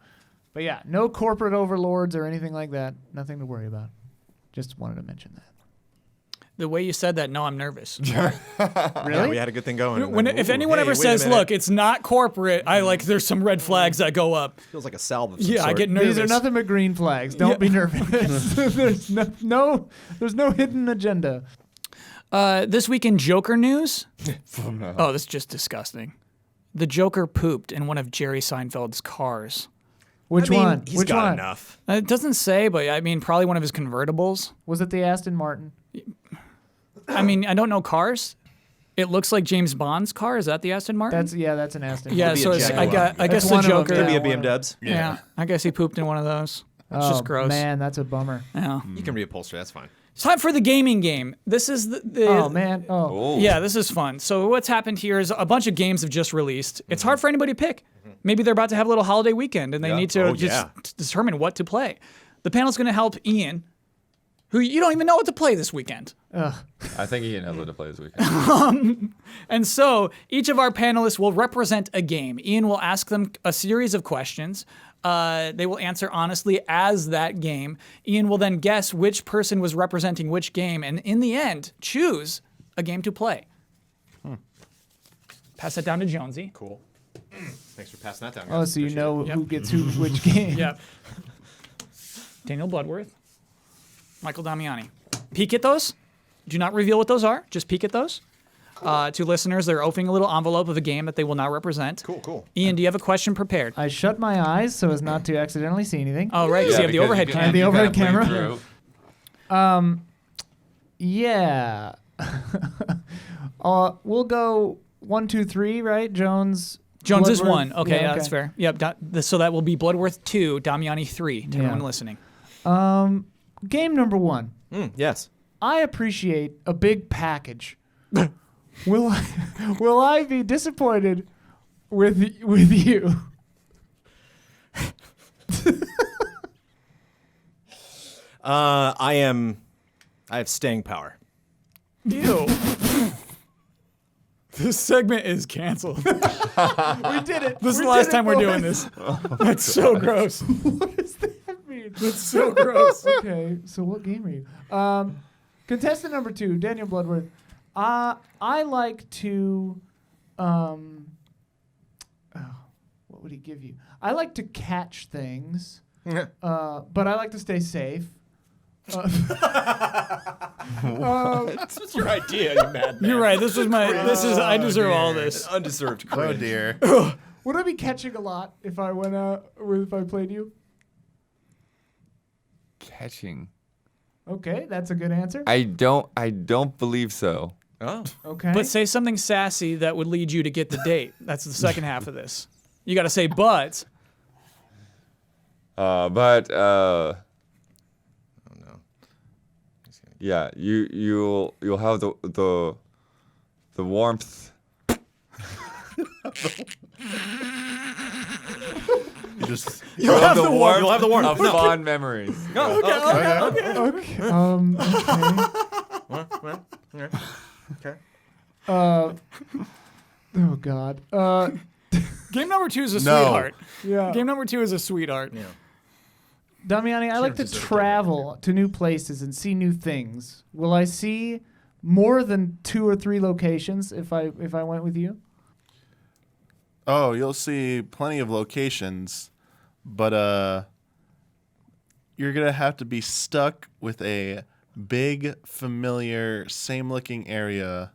But yeah, no corporate overlords or anything like that. Nothing to worry about. Just wanted to mention that. The way you said that, no, I'm nervous. Yeah, we had a good thing going. and then, If ooh, anyone hey, ever wait a says, minute. look, it's not corporate, there's some red flags that go up. Feels like a salve of some Yeah, I sort. get nervous. These are nothing but green flags. Don't be nervous. there's no hidden agenda. This week in Joker news. Oh, this is just disgusting. The Joker pooped in one of Jerry Seinfeld's cars. Which I mean, one? He's Which got one? enough. It doesn't say, but I mean, probably one of his convertibles. Was it the Aston Martin? I mean, I don't know cars. It looks like James Bond's car. Is that the Aston Martin? That's that's an Aston. yeah. Martin. So a it's, Jaguar. I guess That's the one of 'em, Joker. yeah. Could be a one of BM Dubs. Yeah, I guess he pooped in one of those. It's Oh just gross. man, that's a bummer. Yeah. You can reupholster. That's fine. It's time for the gaming game. This is the Oh man. Oh. Yeah, this is fun. So what's happened here is a bunch of games have just released. It's hard for anybody to pick. Maybe they're about to have a little holiday weekend and they need to determine what to play. The panel's going to help Ian, who you don't even know what to play this weekend. I think Ian has to play this weekend. And so each of our panelists will represent a game. Ian will ask them a series of questions. They will answer honestly as that game. Ian will then guess which person was representing which game, and in the end, choose a game to play. Pass that down to Jonesy. Cool. Thanks for passing that down. Oh, guys. so you Appreciate know Yep. who gets which game? Yep. Daniel Bloodworth, Michael Damiani. Peek at those. Do not reveal what those are. Just peek at those. To listeners, they're opening a little envelope of a game that they will now represent. Cool. Ian, do you have a question prepared? I shut my eyes so as not to accidentally see anything. Oh, right, because you have the overhead camera. The overhead camera. Through. Yeah. We'll go 1, 2, 3, right? Jones Jones is Bloodworth? 1. Okay, yeah, that's fair. Yep. So that will be Bloodworth 2, Damiani 3, to everyone listening. Game number 1. Yes. I appreciate a big package. Will I be disappointed with you? I have staying power. Ew. This segment is canceled. We did it. This is the last time we're doing this. That's so gross. What does that mean? That's so gross. Okay, so what game are you? Contestant number 2, Daniel Bloodworth. I like to, what would he give you? I like to catch things, but I like to stay safe. That's your idea, you madman. You're right. I deserve all this. Undeserved Oh cringe. dear. Would I be catching a lot if I went out if I played you? Catching. Okay, that's a good answer. I don't believe so. Oh. Okay. But say something sassy that would lead you to get the date. That's the second half of this. You got to say but. But Oh no. yeah, you'll have the warmth. You'll have the warmth. You'll have the warmth. of fond memories. okay. Okay. Oh God. Game number 2 is a No. sweetheart. Yeah. Game number 2 is a sweetheart. Yeah. Damiani, I like to deserved it, travel to new places and see new things. Will I see more than 2 or 3 locations if I went with you? Oh, you'll see plenty of locations, but you're gonna have to be stuck with a big, familiar, same-looking area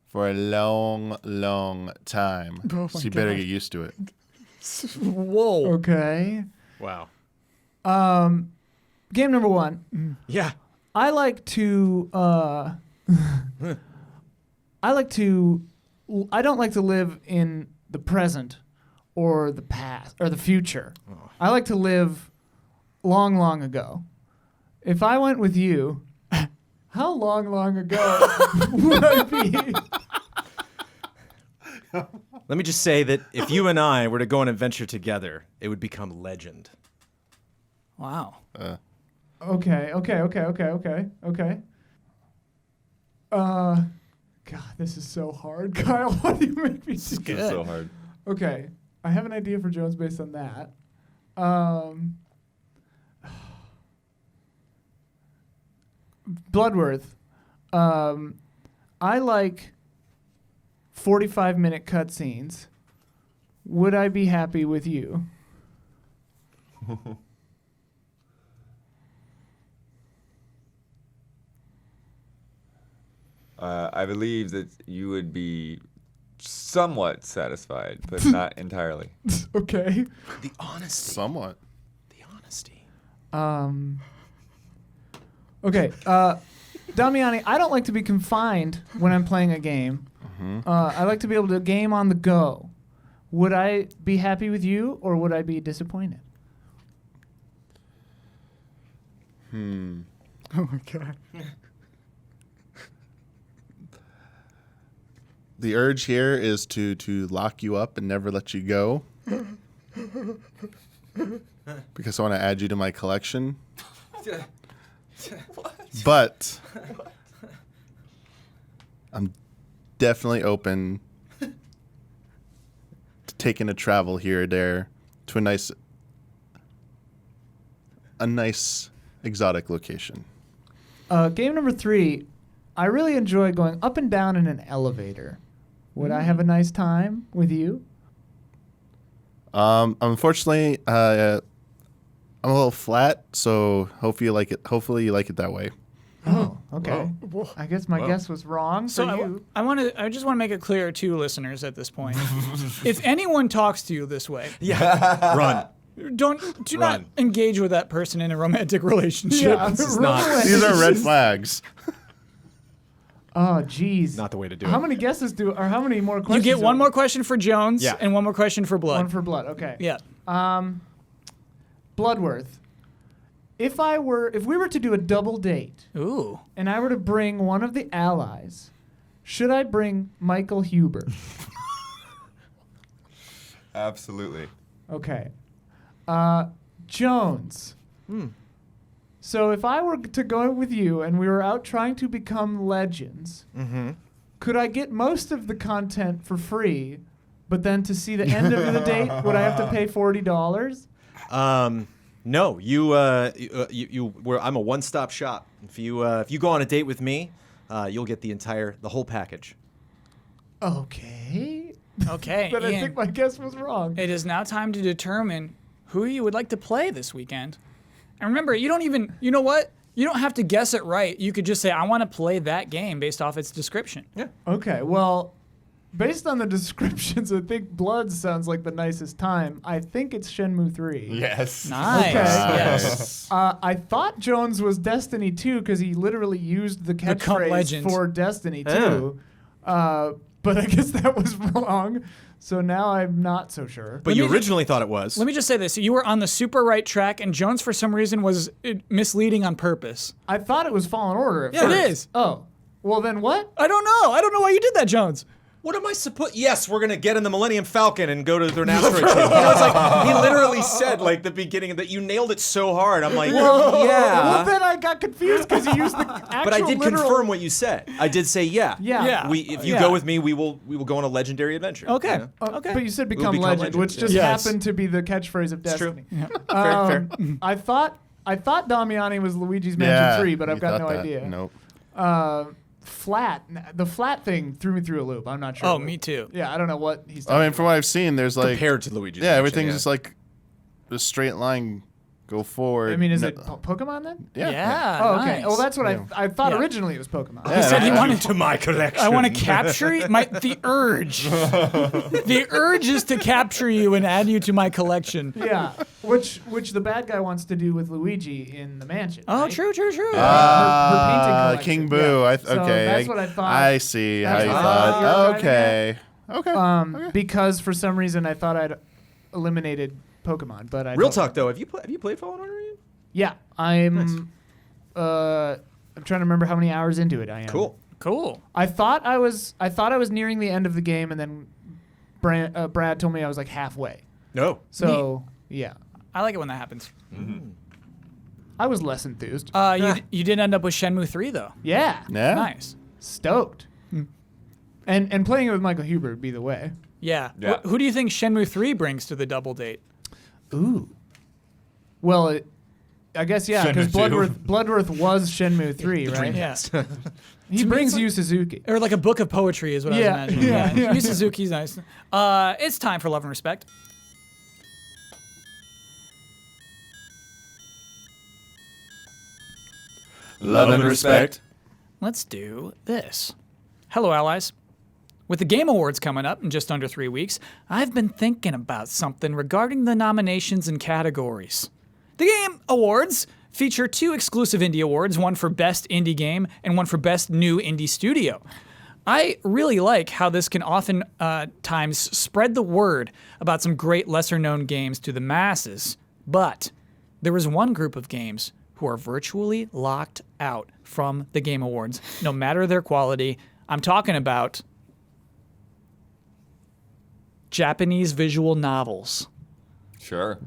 for a long, long time. Oh So my you better God. get used to it. Whoa. Okay. Wow. Game number 1. Yeah. I like to. I don't like to live in the present or the past or the future. I like to live long, long ago. If I went with you, how long ago would I be? Let me just say that if you and I were to go on an adventure together, it would become legend. Wow. Okay. God, this is so hard, Kyle. Why do you make me do It's so hard. Okay, I have an idea for Jones based on that. Bloodworth, I like 45-minute cutscenes. Would I be happy with you? I believe that you would be somewhat satisfied, but not entirely. Okay. The honesty. Somewhat. The honesty. Okay. Damiani, I don't like to be confined when I'm playing a game. I like to be able to game on the go. Would I be happy with you, or would I be disappointed? Oh my God. The urge here is to lock you up and never let you go. Because I want to add you to my collection. But I'm definitely open to taking a travel here or there to a nice exotic location. Game number 3, I really enjoy going up and down in an elevator. Would I have a nice time with you? Unfortunately, I'm a little flat, so hopefully you like it. Hopefully you like it that way. Oh, okay. I guess my guess was wrong for So you. I just want to make it clear to listeners at this point. If anyone talks to you this way, Run. do not engage with that person in a romantic relationship. Yeah, This is run not- away. These are red flags. Oh, jeez. Not the way to do it. How many guesses how many more You questions? get do one we- more question for Jones Yeah. and one more question for Blood. One for blood. Okay. Yeah. Bloodworth. If we were to do a double date Ooh. and I were to bring one of the allies, should I bring Michael Huber? Absolutely. Okay. Jones. So if I were to go with you and we were out trying to become legends, could I get most of the content for free, but then to see the end of the date, would I have to pay $40? No, I'm a one-stop shop. If you go on a date with me, you'll get the whole package. Okay. Okay. But I Ian, think my guess was wrong. it is now time to determine who you would like to play this weekend. And remember, you know what? You don't have to guess it right. You could just say, I want to play that game based off its description. Yeah. Okay, well, based on the descriptions, I think Blood sounds like the nicest time. I think it's Shenmue 3. Yes. Nice. Okay. Yes. I thought Jones was Destiny 2 because he literally used the Become catchphrase legend. for Destiny 2. But I guess that was wrong. So now I'm not so sure. But you originally thought it was. Let me just say this. You were on the super right track, and Jones, for some reason, was misleading on purpose. I thought it was Fallen Order at Yeah, it first. is. Oh. Well, then what? I don't know. I don't know why you did that, Jones. What am I supposed? Yes, we're gonna get in the Millennium Falcon and go to their asteroid chase. It's like he literally said like the beginning of that. You nailed it so hard. I'm like, Well, yeah. then I got confused because he used the actual But I did literal... confirm what you said. I did say yeah. Yeah. Yeah. If you Yeah. go with me, we will go on a legendary adventure. Okay. Yeah. Okay. But you said become, become legend, legend, which yeah. just Yes. happened to be the catchphrase of It's true. Destiny. Fair. I thought Damiani was Luigi's Mansion Yeah. 3, but I've you got no thought that. idea. Nope. The flat thing threw me through a loop. I'm not sure. Oh, me too. Yeah, I don't know what he's talking I mean, from what I've seen, there's like Compared to Luigi's yeah, Mansion, everything's just like a straight line, go forward. about. I mean, is No- it Pokemon then? Yeah. Oh, okay. nice. Well, that's what I thought Yeah. originally it was Pokemon. He said he wanted to my collection. I want to capture you. The urge. The urge is to capture you and add you to my collection. Yeah, which the bad guy wants to do with Luigi in the mansion. Oh, right? true. Her painting collection. King Boo. Yeah. Okay. So that's what I thought. I see how That's you what I thought. thought you were driving Okay. Because for some reason I thought I'd eliminated Pokemon, but I Real don't. talk though, have you played Fallen Order yet? Yeah, I'm trying to remember how many hours into it I am. Cool. I thought I was nearing the end of the game, and then Brad told me I was like halfway. No. So yeah, I like it when that happens. I was less enthused. You did end up with Shenmue 3 though. Yeah, Yeah. Nice. stoked. And playing it with Michael Huber would be the way. Yeah. Yeah. Who do you think Shenmue 3 brings to the double date? Ooh. Well, I guess, yeah, because Shenmue 2. Bloodworth was Shenmue 3, right? Yeah. He brings Yu Suzuki. Or like a book of poetry is what I was Yeah, imagining. yeah. Yu Suzuki's nice. It's time for Love and Respect. Love and respect. Let's do this. Hello, allies. With the Game Awards coming up in just under 3 weeks, I've been thinking about something regarding the nominations and categories. The Game Awards feature 2 exclusive indie awards, one for Best Indie Game and one for Best New Indie Studio. I really like how this can often times spread the word about some great lesser-known games to the masses, but there is one group of games who are virtually locked out from the Game Awards, no matter their quality. I'm talking about Japanese visual novels. Sure.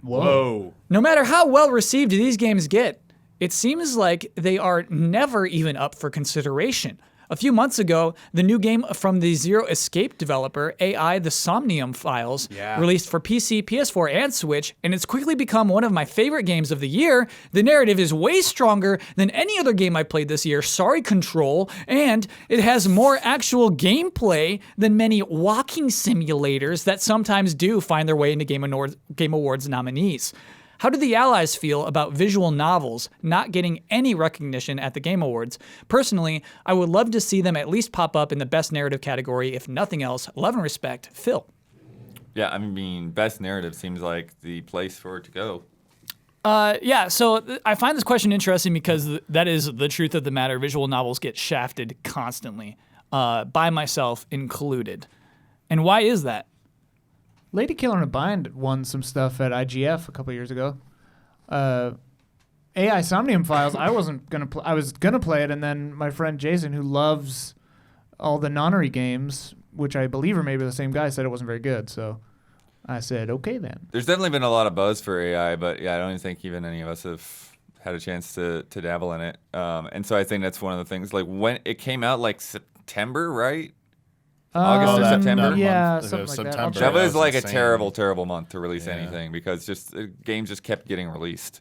Whoa. No matter how well received these games get, it seems like they are never even up for consideration. A few months ago, the new game from the Zero Escape developer, AI The Somnium Files, released for PC, PS4, and Switch, and it's quickly become one of my favorite games of the year. The narrative is way stronger than any other game I played this year, sorry Control, and it has more actual gameplay than many walking simulators that sometimes do find their way into Game Awards nominees. How do the allies feel about visual novels not getting any recognition at the Game Awards? Personally, I would love to see them at least pop up in the Best Narrative category, if nothing else. Love and respect, Phil. Yeah, I mean, Best Narrative seems like the place for it to go. So I find this question interesting because that is the truth of the matter. Visual novels get shafted constantly, by myself included. And why is that? Lady Killer in a Bind won some stuff at IGF a couple years ago. AI Somnium Files, I was gonna play it, and then my friend Jason, who loves all the nonary games, which I believe are maybe the same guy, said it wasn't very good. So I said, okay then. There's definitely been a lot of buzz for AI, but yeah, I don't even think even any of us have had a chance to dabble in it. And so I think that's one of the things. Like when it came out, like September, right? August or September? Yeah, month. something like that. September. That was like insane. a terrible month to release Yeah. anything because games just kept getting released.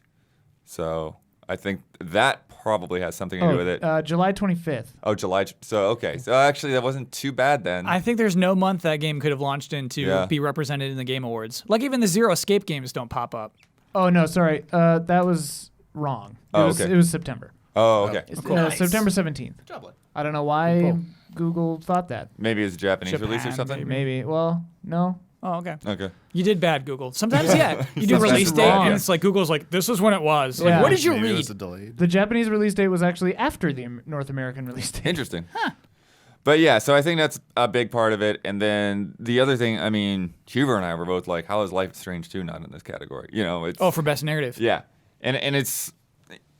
So I think that probably has something to do with it. July 25th. Oh, July. So, okay. So actually, that wasn't too bad then. I think there's no month that game could have launched in to be represented in the Game Awards. Like even the Zero Escape games don't pop up. Oh, no, sorry. That was wrong. Okay. It was September. Oh, okay. Nice. September 17th. I don't know why Google thought that. Maybe it's a Japanese release or Japan, something? Maybe. Well, no. Oh, okay. Okay. You did bad, Google. Sometimes, yeah. You do Sometimes release date, wrong. and it's like Google's like, this is when it was. Yeah. Like, what did you Maybe it read? was a delayed. The Japanese release date was actually after the North American release date. Interesting. But yeah, so I think that's a big part of it. And then the other thing, I mean, Huber and I were both like, how is Life is Strange 2 not in this category? You know, it's... Oh, for best narrative. Yeah. And it's,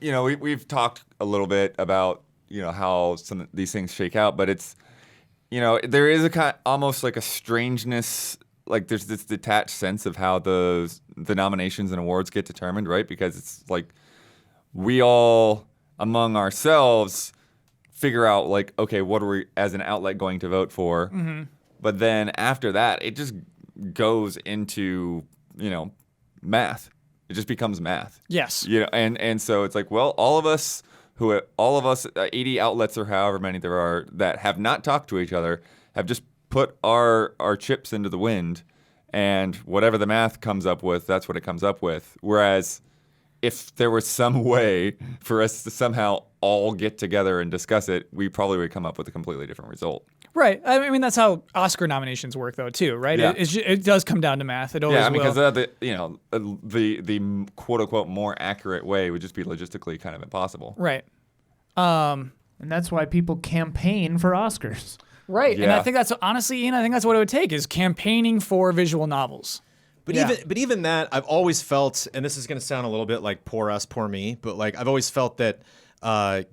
you know, we've talked a little bit about, you know, how some of these things shake out, but it's, you know, there is a almost like a strangeness, like there's this detached sense of how the nominations and awards get determined, right? Because it's like we all among ourselves figure out like, okay, what are we as an outlet going to vote for? Mm-hmm. But then after that, it just goes into, you know, math. It just becomes math. Yes. You know, and so it's like, well, all of us, 80 outlets or however many there are that have not talked to each other, have just put our chips into the wind, and whatever the math comes up with, that's what it comes up with. Whereas if there was some way for us to somehow all get together and discuss it, we probably would come up with a completely different result. Right. I mean, that's how Oscar nominations work, though, too, right? Yeah. It does come down to math. It always Yeah, I mean, will. because the quote unquote more accurate way would just be logistically kind of impossible. Right. And that's why people campaign for Oscars. Right. And Yeah. I think that's, honestly, Ian, I think that's what it would take, is campaigning for visual novels. But Yeah. even that, I've always felt, and this is going to sound a little bit like poor us, poor me, but like I've always felt that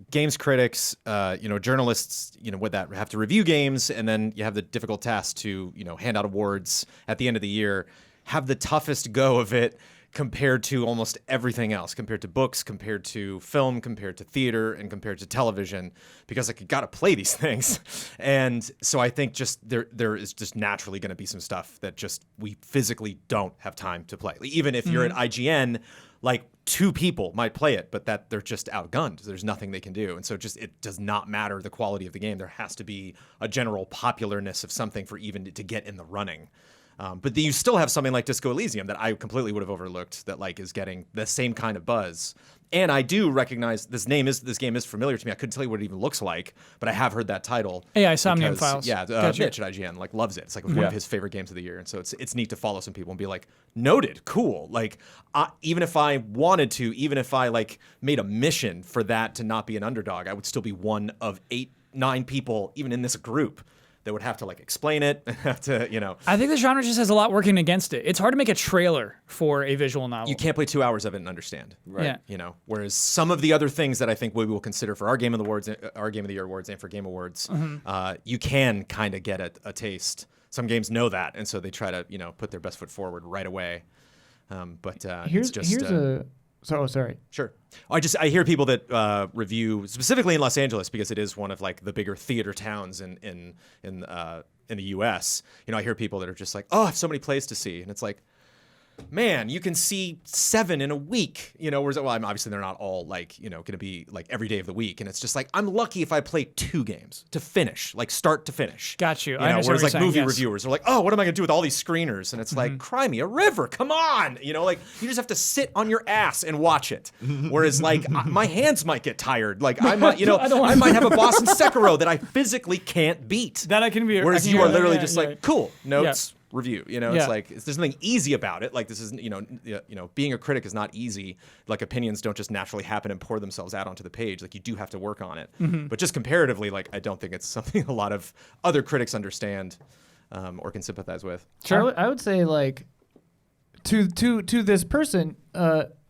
games critics, journalists, with that have to review games, and then you have the difficult task to, hand out awards at the end of the year, have the toughest go of it compared to almost everything else, compared to books, compared to film, compared to theater, and compared to television, because like you got to play these things. And so I think just there is just naturally going to be some stuff that just we physically don't have time to play. Like, even if you're at IGN, like 2 people might play it, but that they're just outgunned. There's nothing they can do. And so it does not matter the quality of the game. There has to be a general popularness of something for even to get in the running. But then you still have something like Disco Elysium that I completely would have overlooked that like is getting the same kind of buzz. And I do recognize this game is familiar to me. I couldn't tell you what it even looks like, but I have heard that title. Yeah, I saw Name Files. Yeah, Gotcha. Mitch at IGN like loves it. It's like one of his favorite games of the year, and so it's neat to follow some people and be like, noted, cool. Like even if I wanted to, even if I like made a mission for that to not be an underdog, I would still be one of 8, 9 people even in this group that would have to like explain it and have to, I think the genre just has a lot working against it. It's hard to make a trailer for a visual novel. You can't play 2 hours of it and understand. Right. Yeah. Whereas some of the other things that I think we will consider for our Game of the Year awards and for Game Awards, you can kind of get a taste. Some games know that, and so they try to, put their best foot forward right away. Here's it's just sorry. Sure. I hear people that review specifically in Los Angeles because it is one of like the bigger theater towns in the U.S. I hear people that are just like, oh, I have so many plays to see, and it's like, man, you can see 7 in a week. Whereas obviously they're not all like going to be like every day of the week, and it's just like I'm lucky if I play 2 games to finish, like start to finish. Got you. I Whereas understand what like you're movie saying, yes. reviewers are like, oh, what am I going to do with all these screeners? And it's like, cry me a river. Come on. Like you just have to sit on your ass and watch it. Whereas like my hands might get tired. Like I might, I might have a boss in Sekiro that I physically can't beat. That I can be. Whereas you are literally just like, yeah. cool, notes. Yeah. Review, Yeah. It's like there's nothing easy about it. Like this is, being a critic is not easy. Like opinions don't just naturally happen and pour themselves out onto the page. Like you do have to work on it. But just comparatively, like I don't think it's something a lot of other critics understand or can sympathize with. Sure. I would say like to this person,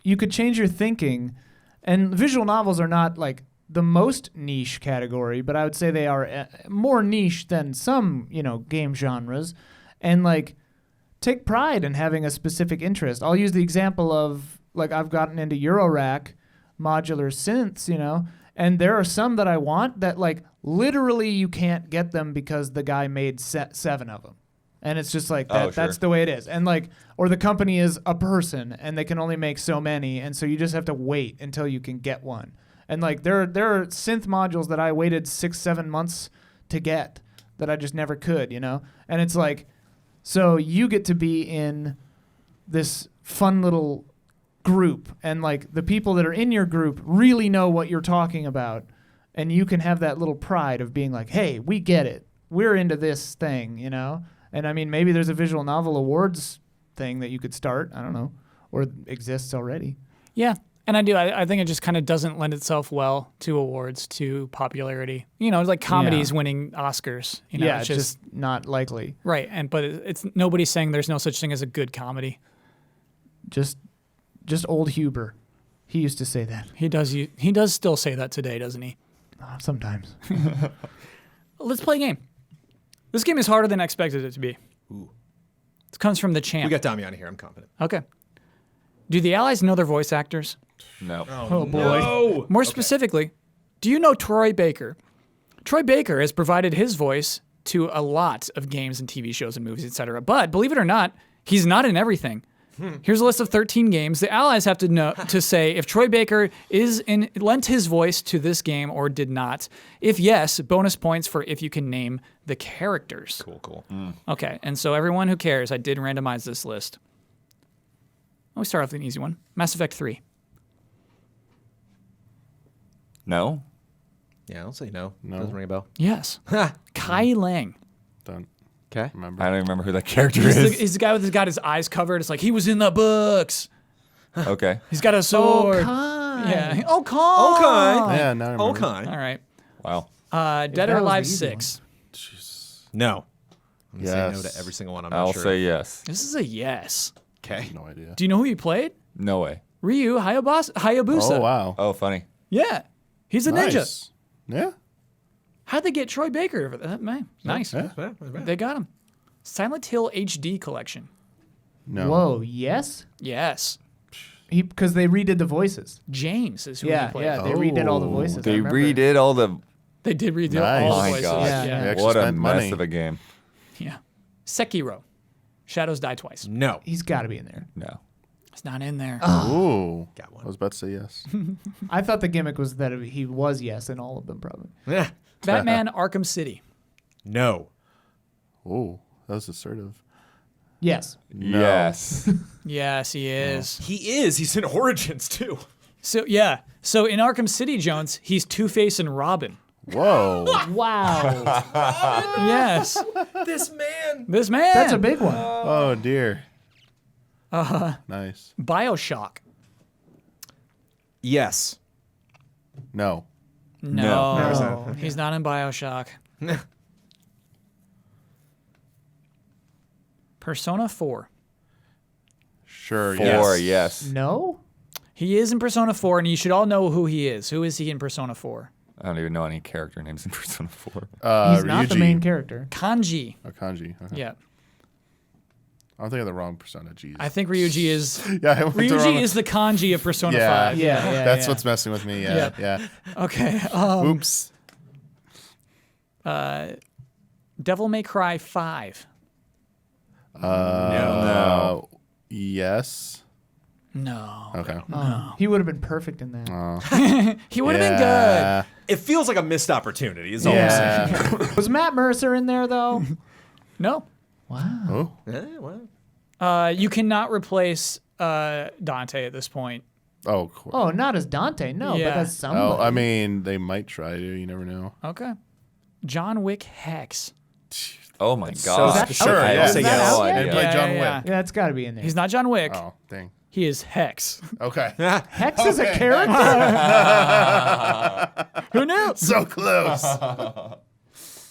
you could change your thinking, and visual novels are not like the most niche category, but I would say they are more niche than some, game genres. And like take pride in having a specific interest. I'll use the example of like I've gotten into Eurorack modular synths, and there are some that I want that like literally you can't get them because the guy made 7 of them. And it's just like that, that's the way it is. And like, or the company is a person and they can only make so many, and so you just have to wait until you can get one. And like there are synth modules that I waited 6-7 months to get that I just never could, And it's like, so you get to be in this fun little group, and like the people that are in your group really know what you're talking about, and you can have that little pride of being like, hey, we get it. We're into this thing, And I mean, maybe there's a visual novel awards thing that you could start. I don't know, or exists already. Yeah. And I do. I think it just kind of doesn't lend itself well to awards, to popularity. It's like comedies winning Oscars. It's just not likely. Right. But it's nobody's saying there's no such thing as a good comedy. Just old Huber. He used to say that. He does still say that today, doesn't he? Sometimes. Let's play a game. This game is harder than I expected it to be. Ooh. It comes from the champ. We got Damiani here. I'm confident. Okay. Do the allies know their voice actors? No. Oh boy. No. More specifically, do you know Troy Baker? Troy Baker has provided his voice to a lot of games and TV shows and movies, etc. But believe it or not, he's not in everything. Here's a list of 13 games. The allies have to know to say if Troy Baker lent his voice to this game or did not. If yes, bonus points for if you can name the characters. Cool. Okay, and so everyone who cares, I did randomize this list. We start off with an easy one. Mass Effect 3. No. Yeah, I'll say no. No. Doesn't ring a bell. Yes. Kai Lang. Don't Okay. remember. I don't even remember who that character He's is. the guy who's got his eyes covered. It's like he was in the books. Okay. He's got a sword. Yeah. Oh, Khan. Okay. Yeah, now I remember. Okay. All right. Wow. Dead that or was the Alive easy 6. No. I'm going to say no Yes. to every single one. I'm not I'll sure. say yes. This is a yes. Okay. No idea. Do you know who you played? No way. Ryu Hayabusa. Oh, wow. Oh, funny. Yeah. He's a ninja. Nice. Yeah. How'd they get Troy Baker? Man, nice. Yeah. They got him. Silent Hill HD collection. No. Whoa, yes? Yes. Because they redid the voices. James is who Yeah, he played. yeah, they redid all the Oh. voices. I They remember. redid all the. They did redo Nice. all the My voices. God. Yeah. Yeah. They actually What a spent mess money. of a game. Yeah. Sekiro. Shadows Die Twice. No. He's got to be in there. No. It's not in there. Ooh. Got one. I was about to say yes. I thought the gimmick was that he was yes in all of them, probably. Yeah. Batman Arkham City. No. Ooh, that was assertive. Yes. No. Yes. Yes, he is. He is. He's in Origins, too. So yeah. So in Arkham City, Jones, he's Two-Face and Robin. Whoa. Wow. Yes. This man. This man. That's a big one. Oh, dear. Nice. BioShock. Yes. No. No. He's not in BioShock. Persona 4. Sure, Four, yes. yes. No? He is in Persona 4, and you should all know who he is. Who is he in Persona 4? I don't even know any character names in Persona 4. He's not the Ryuji. main character. Kanji. Oh, Kanji. Okay. Yeah. I'm thinking of the wrong Persona. Jeez. I think Ryuji is... yeah, I went the wrong- Ryuji is the Kanji of Persona Yeah. 5. Yeah. That's what's messing with me. Yeah. Yeah. Okay. Oops. Devil May Cry 5. No. Yes. No. Okay. He would have been perfect in that. He would have been good. It feels like a missed opportunity, is all I'm saying. Yeah. Was Matt Mercer in there, though? No. Wow. Oh. Yeah, well. You cannot replace Dante at this point. Oh, cool. Oh, not as Dante, no, Yeah. but that's somebody. Oh, I mean, they might try to. You never know. Okay. John Wick Hex. Oh my Is god. that- Sure, I yeah. have Is that no out yet? idea. And play John Wick. yeah, that's got to be in there. He's not John Wick. Oh, dang. He is Hex. Okay. Hex is a character? Who knew? So close.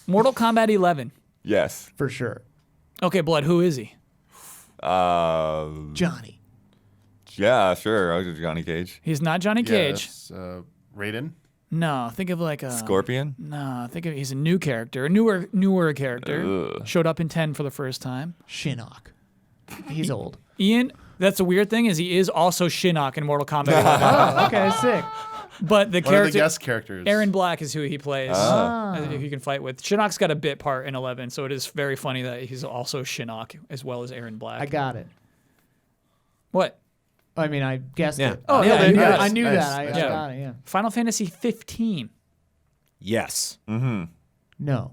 Mortal Kombat 11. Yes. For sure. Okay, Blood, who is he? Johnny. Yeah, sure. I was Johnny Cage. He's not Johnny Cage. Yes. Raiden. No, think of like a... Scorpion? No, think of he's a new character, a newer character. Ugh. Showed up in 10 for the first time. Shinnok. He's old. Ian, that's a weird thing is he is also Shinnok in Mortal Kombat 11. Oh, okay, sick. But the What are the character guest characters? Aaron Black is who he plays. Ah. Who you can fight with. Shinnok's got a bit part in 11, so it is very funny that he's also Shinnok as well as Aaron Black. I got it. What? I mean, I guessed Yeah. it. Oh, yeah, yeah, I knew, nice, I knew nice, that. I nice got it, yeah. Final Fantasy 15. Yes. No.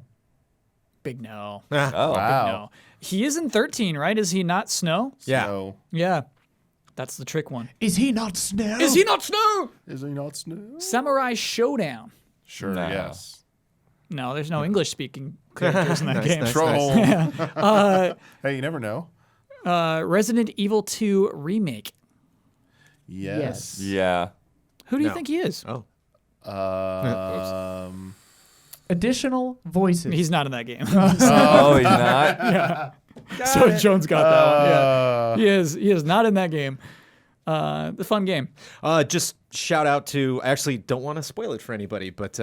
Big no. Oh. Wow. No. He is in 13, right? Is he not Snow? Yeah. So, Yeah. That's the trick one. Is he not Snow? Is he not Snow? is he not Snow? Samurai Showdown. Sure. No. Yes. No, there's no English speaking characters in that game. Troll. Hey, you never know. Resident Evil 2 Remake. Yes. Yeah. Who do you No. think he is? Oh. Additional voices. He's not in that game. Oh, he's not? So Jones got that one. Yeah. He is not in that game. The fun game. Just shout out to. I actually don't want to spoil it for anybody, but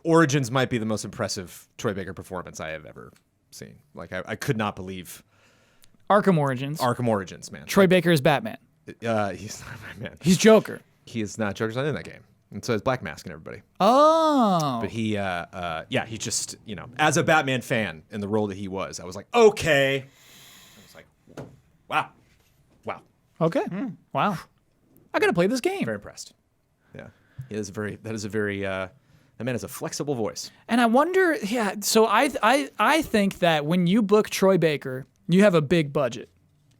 Origins might be the most impressive Troy Baker performance I have ever seen. Like I could not believe Arkham Origins. Arkham Origins, man. Troy Baker is Batman. He's not my man. He's Joker. He is not Joker's not in that game, and so is Black Mask and everybody. Oh. But he just as a Batman fan in the role that he was, I was like, okay. I was like, wow. Okay. Wow. I gotta play this game. Very impressed. Yeah, that is a very that man has a flexible voice. And I wonder, yeah. So I think that when you book Troy Baker, you have a big budget.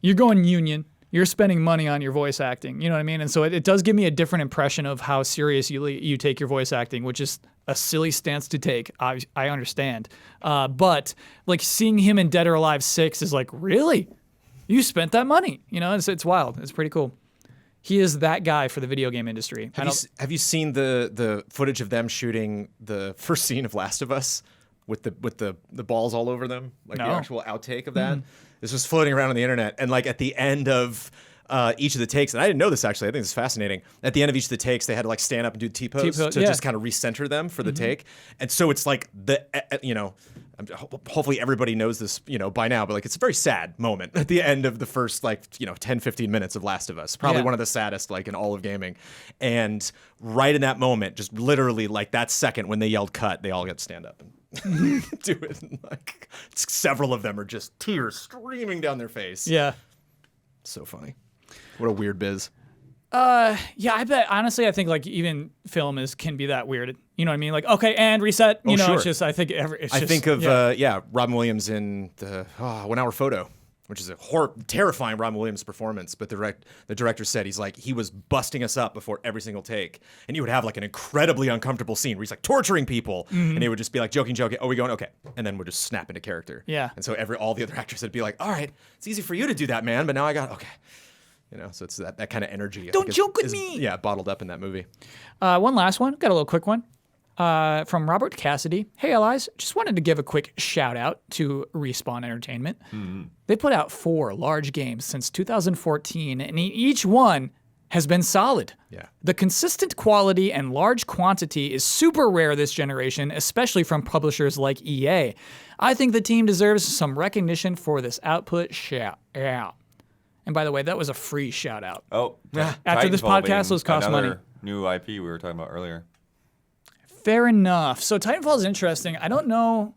You're going union. You're spending money on your voice acting. You know what I mean? And so it does give me a different impression of how serious you take your voice acting, which is a silly stance to take. I understand. But like seeing him in Dead or Alive 6 is like, really? You spent that money? You know, it's wild. It's pretty cool. He is that guy for the video game industry. Have you seen the footage of them shooting the first scene of Last of Us with the balls all over them, like No. the actual outtake of that? This was floating around on the internet, and like at the end of each of the takes, and I didn't know this actually. I think it's fascinating. At the end of each of the takes, they had to like stand up and do T-pose T-pose, to yeah. just kind of recenter them for the take. And so it's like hopefully everybody knows this, by now, but like it's a very sad moment at the end of the first 10, 15 minutes of Last of Us. Probably Yeah. one of the saddest like in all of gaming. And right in that moment, just literally like that second when they yelled cut, they all got to stand up and do it. And, like several of them are just tears streaming down their face. Yeah. So funny. What a weird biz. Yeah, I bet. Honestly, I think like even film can be that weird. You know what I mean? Like, okay, and reset. You know, sure. it's just I think I think of Robin Williams in the 1 Hour Photo, which is a terrifying Robin Williams performance. But the director said he was busting us up before every single take, and he would have like an incredibly uncomfortable scene where he's like torturing people, and he would just be like joking. Oh, we going okay, and then would just snap into character. Yeah. And so all the other actors would be like, all right, it's easy for you to do that, man, but now I got okay. You know, so it's that kind of energy. Don't joke with me. Yeah, bottled up in that movie. One last one. Got a little quick one. From Robert Cassidy. Hey, allies. Just wanted to give a quick shout out to Respawn Entertainment. They put out 4 large games since 2014, and each one has been solid. Yeah. The consistent quality and large quantity is super rare this generation, especially from publishers like EA. I think the team deserves some recognition for this output. Shout out. And by the way, that was a free shout out. Oh, After this Titanfall podcast, being those cost money. another new IP we were talking about earlier. Fair enough. So Titanfall is interesting. I don't know.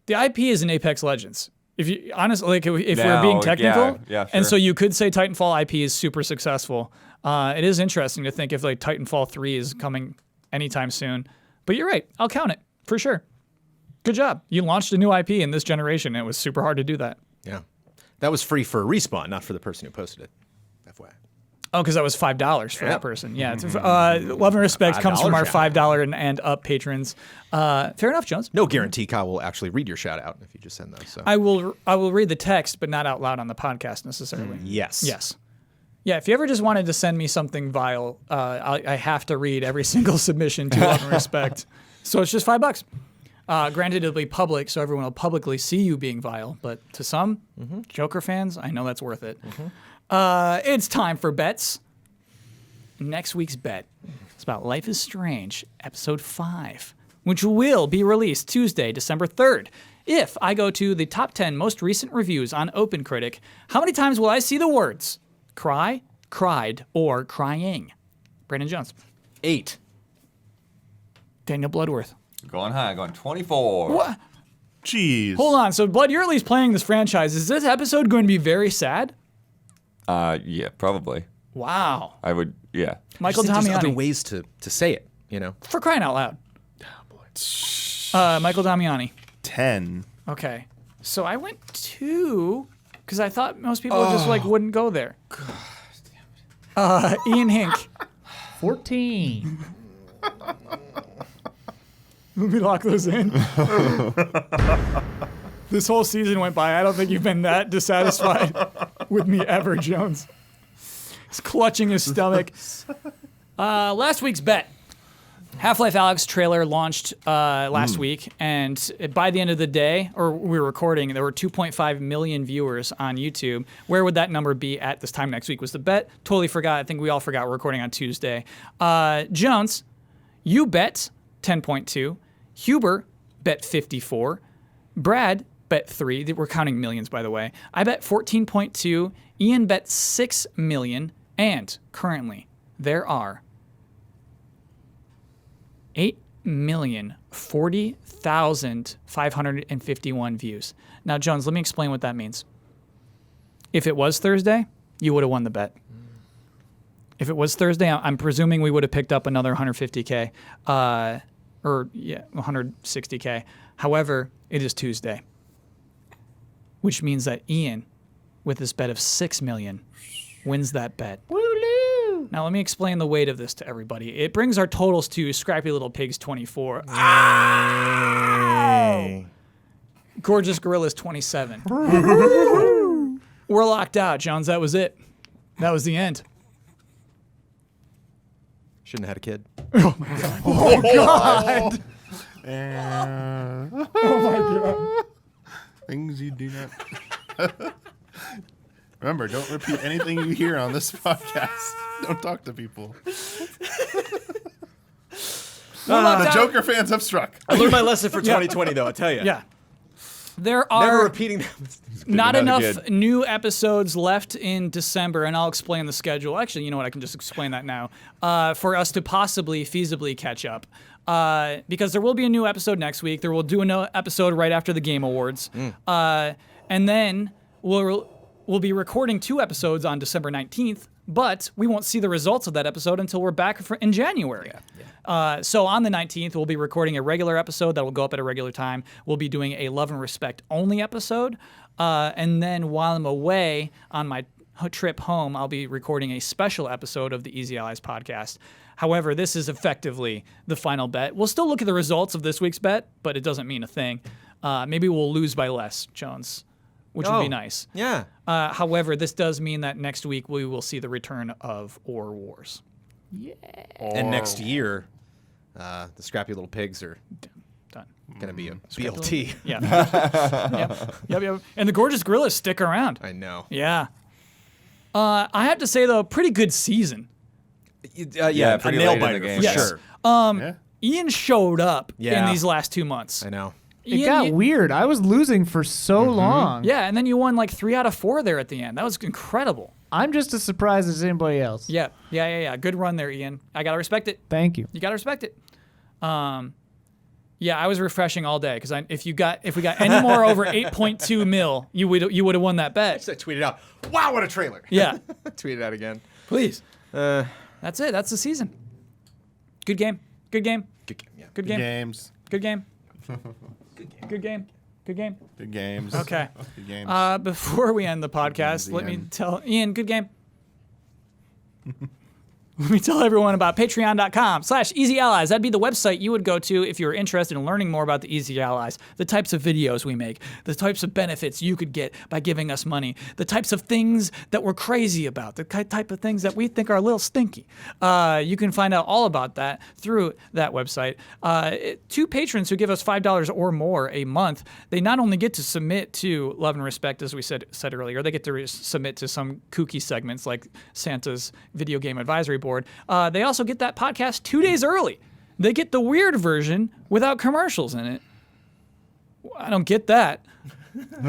The IP is in Apex Legends. If you honestly, like, if we're being technical, yeah, sure. And so you could say Titanfall IP is super successful. It is interesting to think if like Titanfall 3 is coming anytime soon. But you're right. I'll count it for sure. Good job. You launched a new IP in this generation. And it was super hard to do that. Yeah. That was free for Respawn, not for the person who posted it. FYI. Oh, because that was $5 for that person. Yeah. It's, love and respect comes from our $5 and up patrons. Fair enough, Jones. No guarantee Kyle will actually read your shout out if you just send those. So. I will read the text, but not out loud on the podcast necessarily. Yes. Yes. Yeah, if you ever just wanted to send me something vile, I have to read every single submission to love and respect. So it's just $5. Granted, it'll be public, so everyone will publicly see you being vile. But to some Joker fans, I know that's worth it. It's time for bets. Next week's bet is about Life is Strange, Episode 5, which will be released Tuesday, December 3rd. If I go to the top 10 most recent reviews on OpenCritic, how many times will I see the words cry, cried, or crying? Brandon Jones. 8. Daniel Bloodworth. Going high, going 24. What? Jeez. Hold on. So, Blood, you're at least playing this franchise. Is this episode going to be very sad? Yeah, probably. Wow. I would, yeah. Michael There's other Damiani. ways to say it, you know? For crying out loud. Michael Damiani. 10. Okay. So I went 2 because I thought most people just like wouldn't go there. Ian Hink. 14. Let me lock those in. This whole season went by. I don't think you've been that dissatisfied with me ever, Jones. He's clutching his stomach. Last week's bet. Half-Life Alyx trailer launched last week, and by the end of the day, or we were recording, there were 2.5 million viewers on YouTube. Where would that number be at this time next week was the bet. Totally forgot. I think we all forgot we're recording on Tuesday. Jones, you bet 10.2. Huber bet 54. Brad bet 3. We're counting millions, by the way. I bet 14.2. Ian bet 6 million. And currently, there are 8,040,551 views. Now, Jones, let me explain what that means. If it was Thursday, you would have won the bet. If it was Thursday, I'm presuming we would have picked up another 150K. 160K. However, it is Tuesday, which means that Ian, with his bet of 6 million, wins that bet. Woo-loo! Now, let me explain the weight of this to everybody. It brings our totals to Scrappy Little Pigs 24. Hey. Gorgeous Gorillas 27. We're locked out, Jones. That was it. That was the end. Shouldn't have had a kid. Oh, God. Things you do not. Remember, don't repeat anything you hear on this podcast. Don't talk to people. The Joker fans have struck. I learned my lesson for 2020, though, I tell you. Yeah. There Never are repeating them. not Not enough good. new episodes left in December, and I'll explain the schedule. Actually, you know what? I can just explain that now. For us to possibly, feasibly catch up. Because there will be a new episode next week. There will do an episode right after the Game Awards. And then we'll we'll be recording 2 episodes on December 19th, but we won't see the results of that episode until we're back in January. So on the 19th, we'll be recording a regular episode that will go up at a regular time. We'll be doing a Love and Respect only episode. And then while I'm away on my trip home, I'll be recording a special episode of the Easy Allies podcast. However, this is effectively the final bet. We'll still look at the results of this week's bet, but it doesn't mean a thing. Maybe we'll lose by less, Jones, which would be nice. Yeah. However, this does mean that next week we will see the return of Or Wars. And next year, the Scrappy Little Pigs are Done. going to be a BLT. Yeah. Yep. And the Gorgeous Gorillas stick around. I know. Yeah. I have to say, though, pretty good season. Yeah, a pretty nail late in biter the game. for Yes. sure. Ian showed up in Yeah. these last 2 months. I know. It got weird. I was losing for so long. Yeah, and then you won like 3 out of 4 there at the end. That was incredible. I'm just as surprised as anybody else. Yeah. Good run there, Ian. I gotta respect it. Thank you. You gotta respect it. Yeah, I was refreshing all day because if we got any more over 8.2 mil, you would have won that bet. I tweeted out, wow, what a trailer. Yeah, Tweet it out again. please. That's it. That's the season. Good game. Good game. Good game, yeah. Good game. Games. Good game. Good game. Good game. Good games. Okay. Good games. Before we end the podcast, the let me end. tell Ian, good game. Let me tell everyone about patreon.com/easyallies. That'd be the website you would go to if you were interested in learning more about the Easy Allies, the types of videos we make, the types of benefits you could get by giving us money, the types of things that we're crazy about, the type of things that we think are a little stinky. You can find out all about that through that website. 2 patrons who give us $5 or more a month, they not only get to submit to Love and Respect, as we said earlier, they get to submit to some kooky segments like Santa's Video Game Advisory Board. They also get that podcast 2 days early. They get the weird version without commercials in it. I don't get that.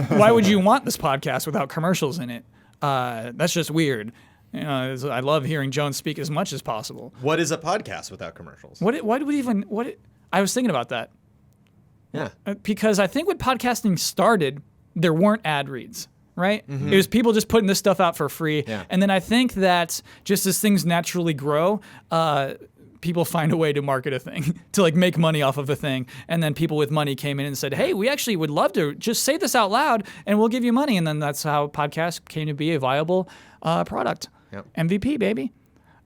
Why would you want this podcast without commercials in it? That's just weird. You know, I love hearing Jones speak as much as possible. What is a podcast without commercials? I was thinking about that. Yeah. Because I think when podcasting started, there weren't ad reads. Right? It was people just putting this stuff out for free. Yeah. And then I think that just as things naturally grow, people find a way to market a thing, to like make money off of a thing. And then people with money came in and said, hey, we actually would love to just say this out loud and we'll give you money. And then that's how podcasts came to be a viable product. Yep. MVP, baby.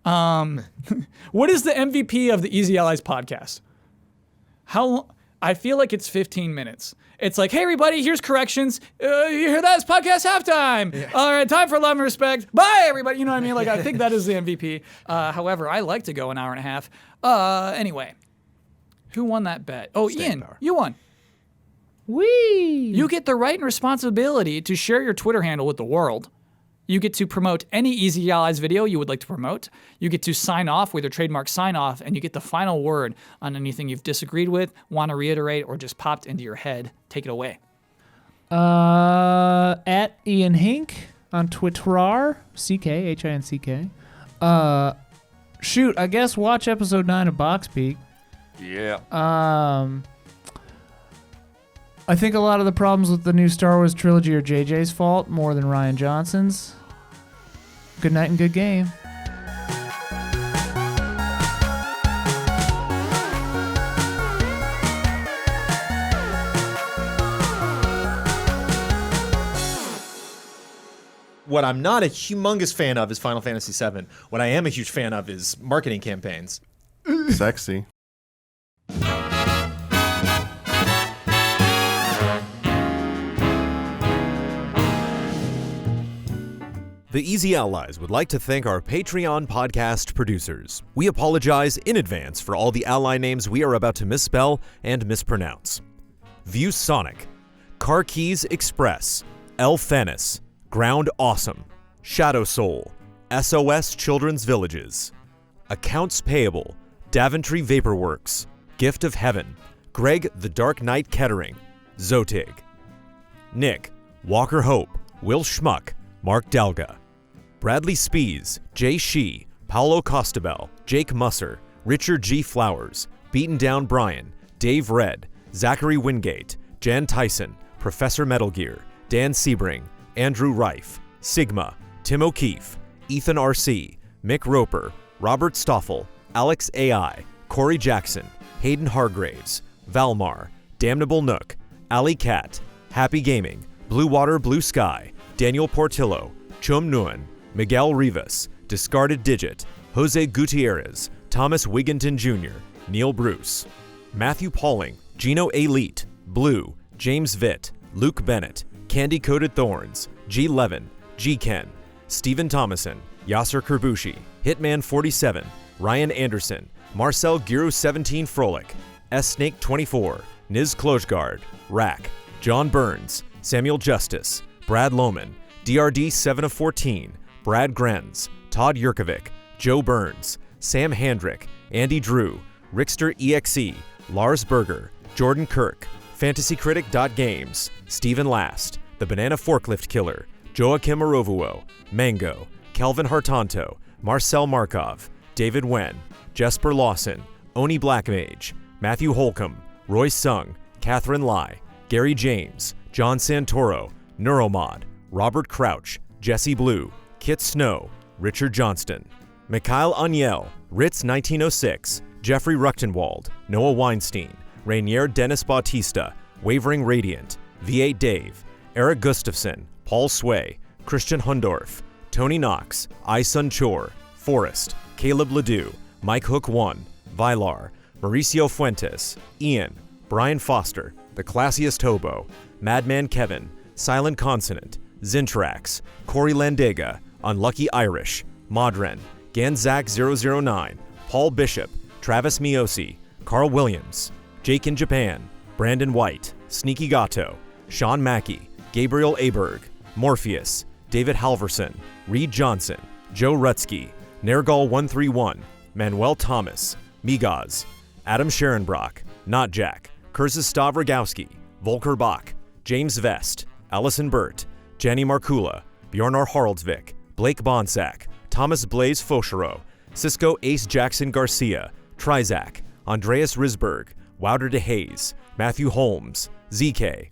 What is the MVP of the Easy Allies podcast? I feel like it's 15 minutes. It's like, hey, everybody, here's corrections. You hear that? It's podcast halftime. Yeah. All right, time for Love and Respect. Bye, everybody. You know what I mean? Like, I think that is the MVP. However, I like to go an hour and a half. Anyway, who won that bet? Oh, Staying Ian, power. you won. Whee! You get the right and responsibility to share your Twitter handle with the world. You get to promote any Easy Allies video you would like to promote. You get to sign off with your trademark sign off, and you get the final word on anything you've disagreed with, want to reiterate, or just popped into your head. Take it away. At Ian Hink on Twitter, CK, HINCK. Shoot, I guess watch episode 9 of Box Peak. Yeah. I think a lot of the problems with the new Star Wars trilogy are JJ's fault more than Rian Johnson's. Good night and good game. What I'm not a humongous fan of is Final Fantasy VII. What I am a huge fan of is marketing campaigns. Sexy. The Easy Allies would like to thank our Patreon podcast producers. We apologize in advance for all the ally names we are about to misspell and mispronounce. View Sonic, Car Keys Express, El Thanis, Ground Awesome, Shadow Soul, SOS Children's Villages, Accounts Payable, Daventry Vaporworks, Gift of Heaven, Greg the Dark Knight Kettering, Zotig, Nick, Walker Hope, Will Schmuck, Mark Dalga, Bradley Spees, Jay Shee, Paolo Costabel, Jake Musser, Richard G. Flowers, Beaten Down Brian, Dave Red, Zachary Wingate, Jan Tyson, Professor Metal Gear, Dan Sebring, Andrew Reif, Sigma, Tim O'Keefe, Ethan RC, Mick Roper, Robert Stoffel, Alex AI, Corey Jackson, Hayden Hargraves, Valmar, Damnable Nook, Ali Cat, Happy Gaming, Blue Water Blue Sky, Daniel Portillo, Chum Nguyen, Miguel Rivas, Discarded Digit, Jose Gutierrez, Thomas Wigginton Jr., Neil Bruce, Matthew Pauling, Gino Elite, Blue, James Vitt, Luke Bennett, Candy Coated Thorns, G. Levin, G. Ken, Stephen Thomason, Yasser Kerbushi, Hitman 47, Ryan Anderson, Marcel Giroux 17 Froelich, S. Snake 24, Niz Klojgard, Rack, John Burns, Samuel Justice, Brad Lohman, DRD 7 of 14, Brad Grenz, Todd Yurkovic, Joe Burns, Sam Handrick, Andy Drew, Rickster EXE, Lars Berger, Jordan Kirk, FantasyCritic.Games, Stephen Last, The Banana Forklift Killer, Joachim Arovuo, Mango, Kelvin Hartanto, Marcel Markov, David Wen, Jesper Lawson, Oni Blackmage, Matthew Holcomb, Roy Sung, Catherine Lai, Gary James, John Santoro, Neuromod, Robert Crouch, Jesse Blue, Kit Snow, Richard Johnston, Mikhail Aniel, Ritz 1906, Jeffrey Ruchtenwald, Noah Weinstein, Rainier Dennis Bautista, Wavering Radiant, V8 Dave, Eric Gustafson, Paul Sway, Christian Hundorf, Tony Knox, Isun Chor, Forrest, Caleb Ledoux, Mike Hook 1, Vilar, Mauricio Fuentes, Ian, Brian Foster, The Classiest Hobo, Madman Kevin, Silent Consonant, Zintrax, Corey Landega, Unlucky Irish, Modren, Ganzak 009, Paul Bishop, Travis Miosi, Carl Williams, Jake in Japan, Brandon White, Sneaky Gato, Sean Mackey, Gabriel Aberg, Morpheus, David Halverson, Reed Johnson, Joe Rutsky, Nergal 131, Manuel Thomas, Migaz, Adam Sharonbrock, Not Jack, Kurzistav Rogowski, Volker Bach, James Vest, Allison Burt, Jenny Markula, Bjornar Haraldsvik, Blake Bonsack, Thomas Blaze Foshero, Cisco Ace Jackson Garcia, Trizak, Andreas Risberg, Wouter DeHaze, Matthew Holmes, ZK,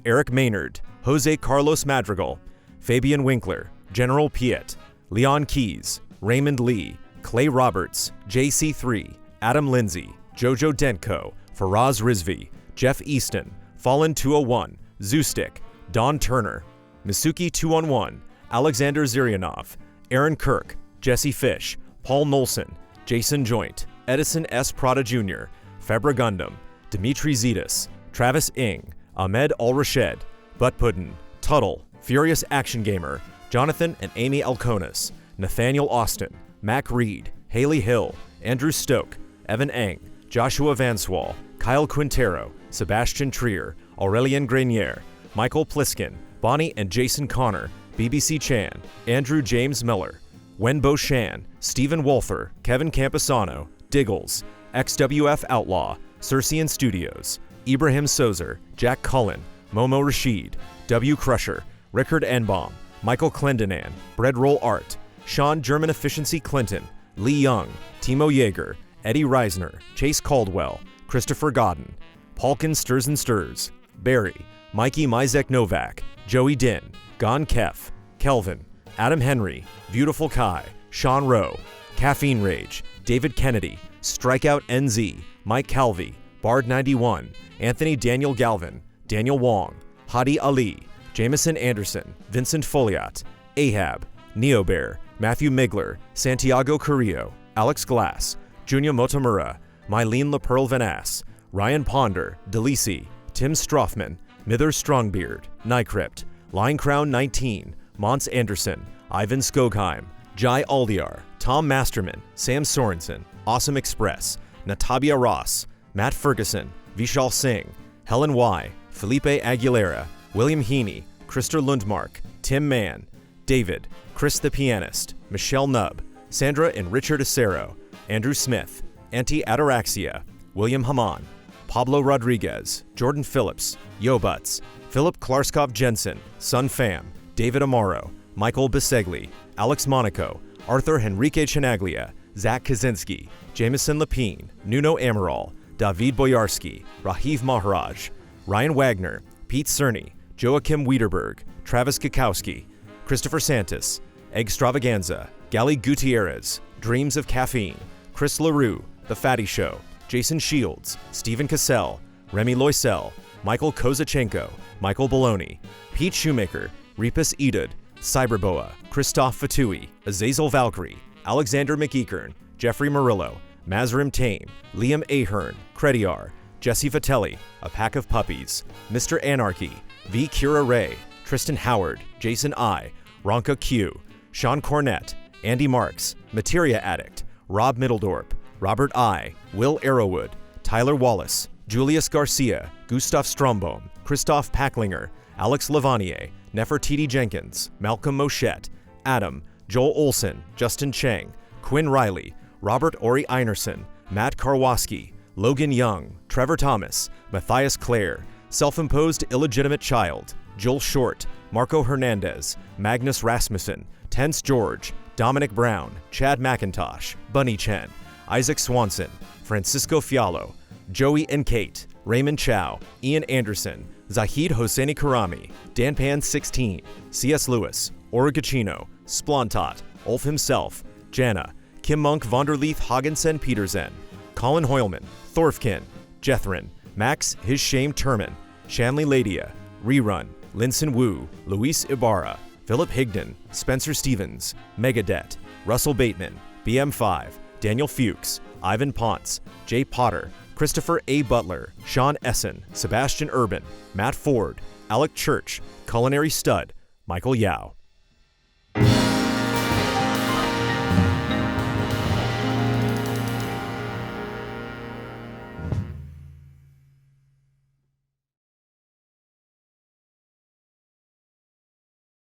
Eric Maynard, Jose Carlos Madrigal, Fabian Winkler, General Piet, Leon Keys, Raymond Lee, Clay Roberts, JC3, Adam Lindsay, Jojo Denko, Faraz Rizvi, Jeff Easton, Fallen 201, Zoostic, Don Turner, Misuki 211, Alexander Zirianov, Aaron Kirk, Jesse Fish, Paul Nolson, Jason Joint, Edison S. Prada Jr., Febra Gundam, Dimitri Zetas, Travis Ing, Ahmed Al-Rashed, Butt Puddin, Tuttle, Furious Action Gamer, Jonathan and Amy Alconis, Nathaniel Austin, Mac Reed, Haley Hill, Andrew Stoke, Evan Eng, Joshua Vanswall, Kyle Quintero, Sebastian Trier, Aurelien Grenier, Michael Pliskin, Bonnie and Jason Connor, BBC Chan, Andrew James Miller, Wenbo Shan, Stephen Wolfer, Kevin Camposano, Diggles, XWF Outlaw, Circean Studios, Ibrahim Sozer, Jack Cullen, Momo Rashid, W. Crusher, Rickard Enbaum, Michael Clendenan, Breadroll Art, Sean German Efficiency Clinton, Lee Young, Timo Yeager, Eddie Reisner, Chase Caldwell, Christopher Godden, Palkin Stirs and Stirs, Barry, Mikey Mizek Novak, Joey Din, Gon Kef, Kelvin, Adam Henry, Beautiful Kai, Sean Rowe, Caffeine Rage, David Kennedy, Strikeout NZ, Mike Calvi, Bard 91, Anthony Daniel Galvin, Daniel Wong, Hadi Ali, Jameson Anderson, Vincent Foliat, Ahab, Neobear, Matthew Migler, Santiago Carrillo, Alex Glass, Junya Motomura, Mylene LaPearl Vanass, Ryan Ponder, Delisi, Tim Stroffman, Mither Strongbeard, Nycrypt, Line Crown 19, Mons Anderson, Ivan Skogheim, Jai Aldiar, Tom Masterman, Sam Sorensen, Awesome Express, Natabia Ross, Matt Ferguson, Vishal Singh, Helen Y, Felipe Aguilera, William Heaney, Krister Lundmark, Tim Mann, David, Chris the Pianist, Michelle Nubb, Sandra and Richard Acero, Andrew Smith, Anti-Ataraxia, William Haman, Pablo Rodriguez, Jordan Phillips, Yo Butts, Philip Klarskov Jensen, Sun Pham, David Amaro, Michael Bisegli, Alex Monaco, Arthur Henrique Chinaglia, Zach Kaczynski, Jameson Lapine, Nuno Amaral, David Boyarski, Rahiv Maharaj, Ryan Wagner, Pete Cerny, Joachim Wiederberg, Travis Kikowski, Christopher Santos, Eggstravaganza, Gally Gutierrez, Dreams of Caffeine, Chris LaRue, The Fatty Show, Jason Shields, Stephen Cassell, Remy Loisel, Michael Kozachenko, Michael Bologna, Pete Shoemaker, Repus Edud, Cyberboa, Christoph Fatui, Azazel Valkyrie, Alexander McEachern, Jeffrey Murillo, Mazrim Tame, Liam Ahern, Crediar, Jesse Vitelli, A Pack of Puppies, Mr. Anarchy, V. Kira Ray, Tristan Howard, Jason I, Ronka Q, Sean Cornett, Andy Marks, Materia Addict, Rob Middledorp, Robert I, Will Arrowwood, Tyler Wallace, Julius Garcia, Gustav Strombohm, Christoph Packlinger, Alex Lavanier, Nefertiti Jenkins, Malcolm Moschette, Adam, Joel Olson, Justin Chang, Quinn Riley, Robert Ori Einerson, Matt Karwoski, Logan Young, Trevor Thomas, Matthias Clare, Self-Imposed Illegitimate Child, Joel Short, Marco Hernandez, Magnus Rasmussen, Tense George, Dominic Brown, Chad McIntosh, Bunny Chen, Isaac Swanson, Francisco Fialo, Joey and Kate, Raymond Chow, Ian Anderson, Zahid Hosseini Karami, Danpan16, C.S. Lewis, Origachino, Splontot, Ulf himself, Jana, Kim Monk Vonderleith Hagensen Petersen, Colin Hoylman, Thorfkin, Jethrin, Max His Shame Turman, Shanley Ladia, Rerun, Linson Wu, Luis Ibarra, Philip Higdon, Spencer Stevens, Megadet, Russell Bateman, BM5, Daniel Fuchs, Ivan Ponce, Jay Potter, Christopher A. Butler, Sean Essen, Sebastian Urban, Matt Ford, Alec Church, Culinary Stud, Michael Yao.